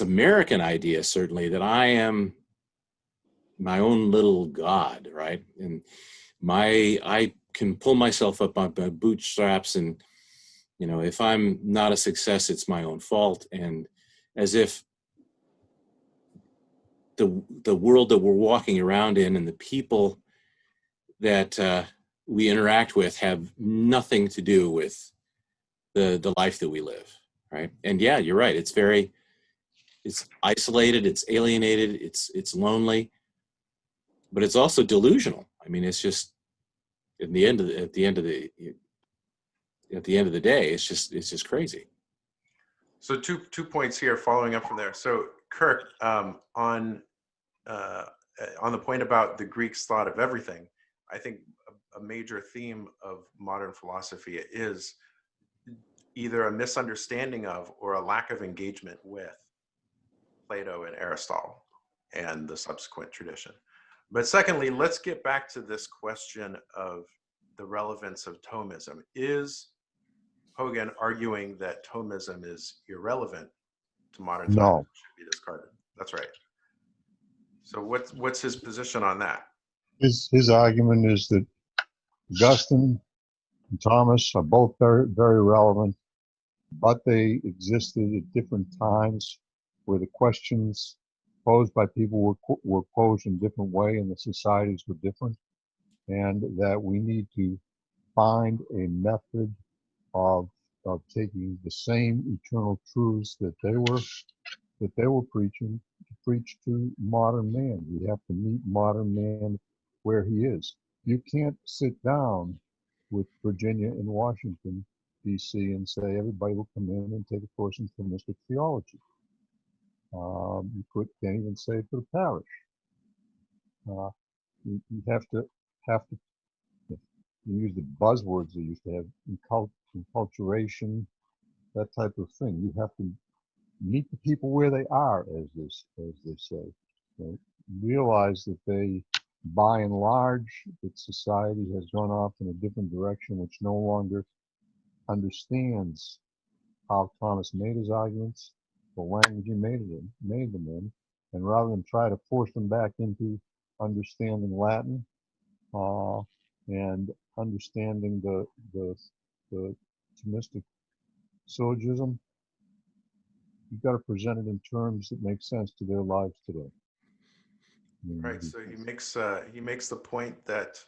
American idea, certainly, that I am my own little God, right? And I can pull myself up on my bootstraps, and, if I'm not a success, it's my own fault. And as if the world that we're walking around in and the people that we interact with have nothing to do with the life that we live, right? And yeah, you're right. It's isolated, it's alienated, it's lonely, but it's also delusional. I mean, it's just at the end of the day, it's just crazy. So two points here following up from there. So Kirk, on the point about the Greeks thought of everything, I think a major theme of modern philosophy is either a misunderstanding of or a lack of engagement with Plato and Aristotle and the subsequent tradition. But secondly, let's get back to this question of the relevance of Thomism. Is Hogan arguing that Thomism is irrelevant to modern times? No. Should be discarded. That's right. So what's his position on that? His argument is that Augustine and Thomas are both very, very relevant, but they existed at different times where the questions posed by people were posed in a different way and the societies were different, and that we need to find a method of taking the same eternal truths that they were preaching to preach to modern man. We have to meet modern man where he is. You can't sit down with Virginia and Washington, D.C. and say everybody will come in and take a course in Thomistic theology. You can't even say it for the parish. You have to use the buzzwords they used to have, enculturation, that type of thing. You have to meet the people where they are, as they say. Realize that they, by and large, that society has gone off in a different direction, which no longer understands how Thomas made his arguments, the language he made them in, and rather than try to force them back into understanding Latin and understanding the Thomistic syllogism, you've got to present it in terms that make sense to their lives today. Right. So he makes the point that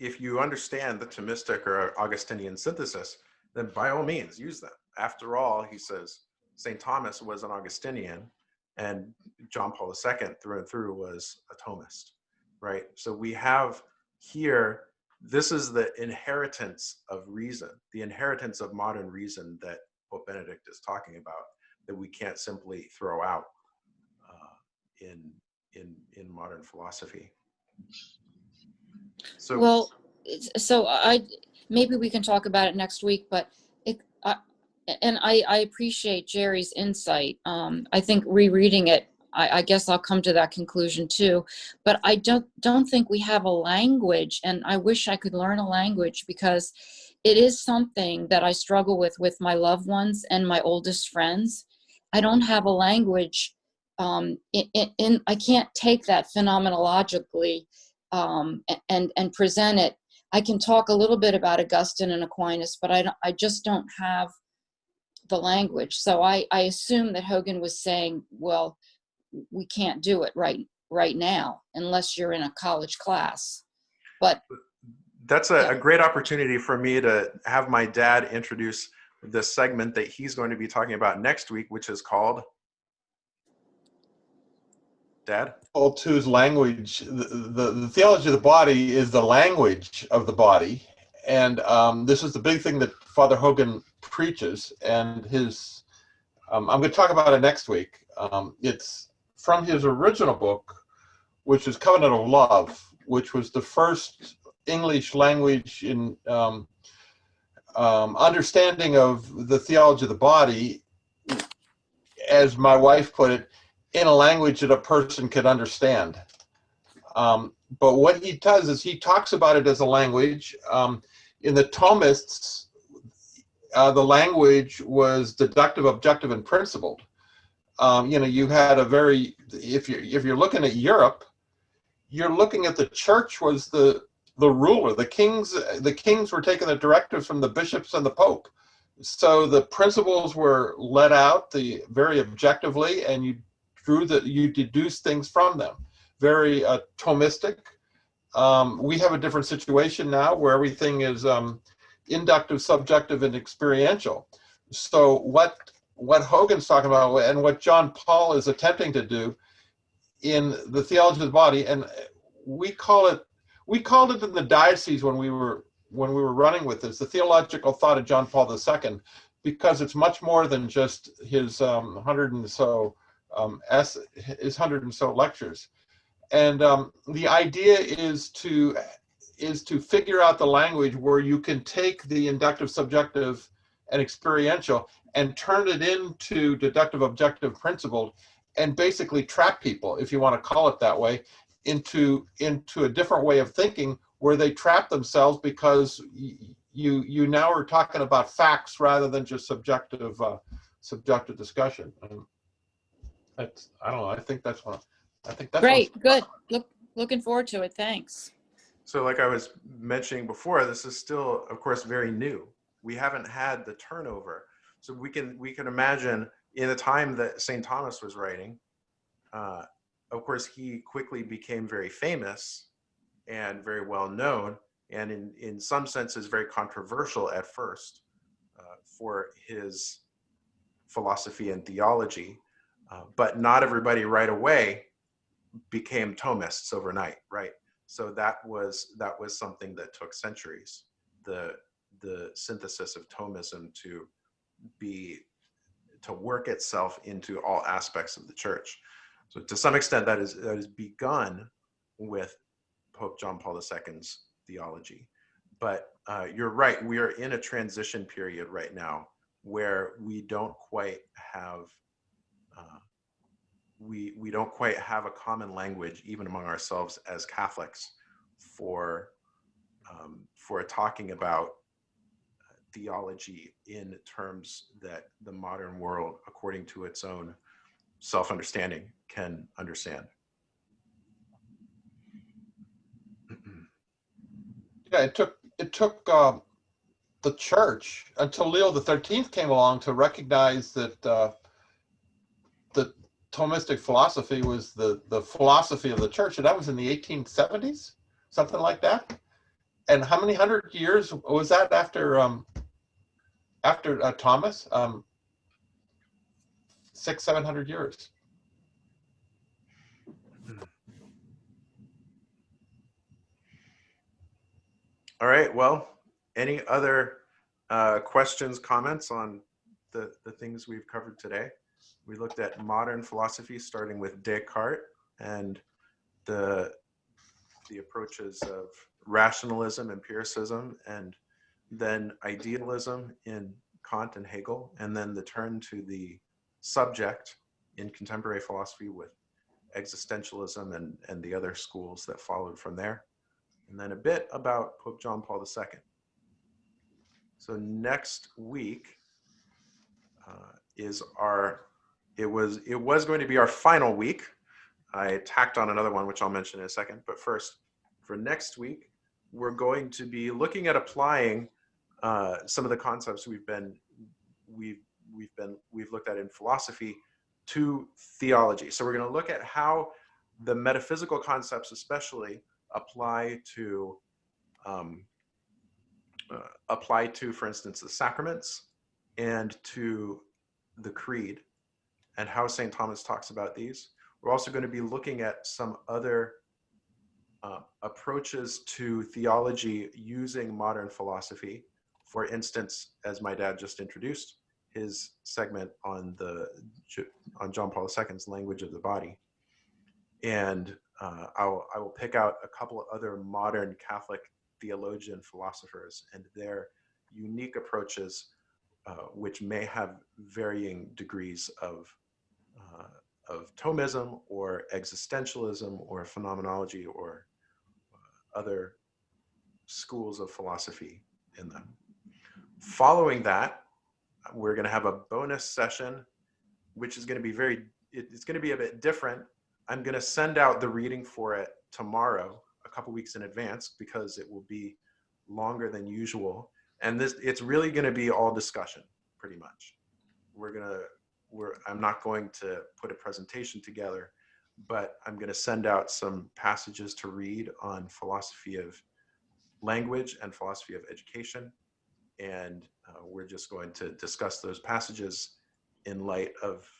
if you understand the Thomistic or Augustinian synthesis, then by all means use them. After all, he says, St. Thomas was an Augustinian, and John Paul II through and through was a Thomist, right? So we have here, this is the inheritance of reason, the inheritance of modern reason that Pope Benedict is talking about, that we can't simply throw out in modern philosophy. So, Well, so maybe we can talk about it next week, but I appreciate Jerry's insight. I think rereading it, I guess I'll come to that conclusion too. But I don't think we have a language, and I wish I could learn a language, because it is something that I struggle with my loved ones and my oldest friends. I don't have a language. I can't take that phenomenologically and present it. I can talk a little bit about Augustine and Aquinas, but I just don't have the language. So I assume that Hogan was saying, well, we can't do it right now unless you're in a college class. But that's a great opportunity for me to have my dad introduce the segment that he's going to be talking about next week, which is called, Dad? Paul II's language, the theology of the body is the language of the body. And this is the big thing that Father Hogan preaches. And his, I'm going to talk about it next week. It's from his original book, which is Covenant of Love, which was the first English language in understanding of the theology of the body, as my wife put it, in a language that a person could understand. But what he does is he talks about it as a language. In the Thomists, the language was deductive, objective, and principled. You had a very, if you're looking at Europe, you're looking at the church was the ruler. The kings were taking the directives from the bishops and the Pope. So the principles were let out very objectively, and you deduce things from them. Very Thomistic. We have a different situation now where everything is inductive, subjective, and experiential. So what Hogan's talking about and what John Paul is attempting to do in the theology of the body, and we called it in the diocese when we were running with this, the theological thought of John Paul II, because it's much more than just his 100 and so lectures. And the idea is to figure out the language where you can take the inductive, subjective, and experiential and turn it into deductive, objective, principled, and basically trap people, if you want to call it that way, into a different way of thinking where they trap themselves because you now are talking about facts rather than just subjective discussion. And that's, I don't know, I think that's great, good. Looking forward to it. Thanks. So like I was mentioning before, this is still, of course, very new. We haven't had the turnover. So we can imagine in the time that St. Thomas was writing, of course, he quickly became very famous and very well known, and in some senses very controversial at first for his philosophy and theology. But not everybody right away became Thomists overnight, right? So that was something that took centuries. The synthesis of Thomism to work itself into all aspects of the church. So to some extent, that is begun with Pope John Paul II's theology. But you're right, we are in a transition period right now where we don't quite have we don't quite have a common language, even among ourselves as Catholics, for talking about theology in terms that the modern world, according to its own self-understanding, can understand. Yeah, it took the church until Leo XIII came along to recognize that the Thomistic philosophy was the philosophy of the church, and that was in the 1870s, something like that. And how many hundred years was that after Thomas? 600-700 years. All right, well, any other questions, comments on the things we've covered today? We looked at modern philosophy, starting with Descartes and the approaches of rationalism, empiricism, and then idealism in Kant and Hegel, and then the turn to the subject in contemporary philosophy with existentialism and the other schools that followed from there. And then a bit about Pope John Paul II. So next week is it was going to be our final week. I tacked on another one, which I'll mention in a second. But first, for next week, we're going to be looking at applying some of the concepts we've looked at in philosophy to theology. So we're going to look at how the metaphysical concepts, especially, apply to, for instance, the sacraments and to the creed, and how St. Thomas talks about these. We're also going to be looking at some other approaches to theology using modern philosophy. For instance, as my dad just introduced, his segment on John Paul II's language of the body. And I will pick out a couple of other modern Catholic theologian philosophers and their unique approaches, which may have varying degrees of Thomism or existentialism or phenomenology or other schools of philosophy in them. Following that, we're going to have a bonus session, which is going to be it's going to be a bit different. I'm going to send out the reading for it tomorrow, a couple weeks in advance, because it will be longer than usual. And it's really going to be all discussion, pretty much. I'm not going to put a presentation together, but I'm going to send out some passages to read on philosophy of language and philosophy of education. And we're just going to discuss those passages in light of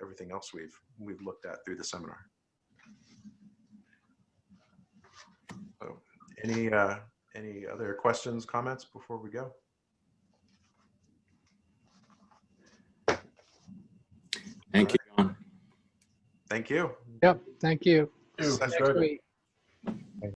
everything else we've looked at through the seminar. So any other questions, comments before we go? Thank you, John. Thank you. Yep, thank you. Ew, Next enjoyed it. week.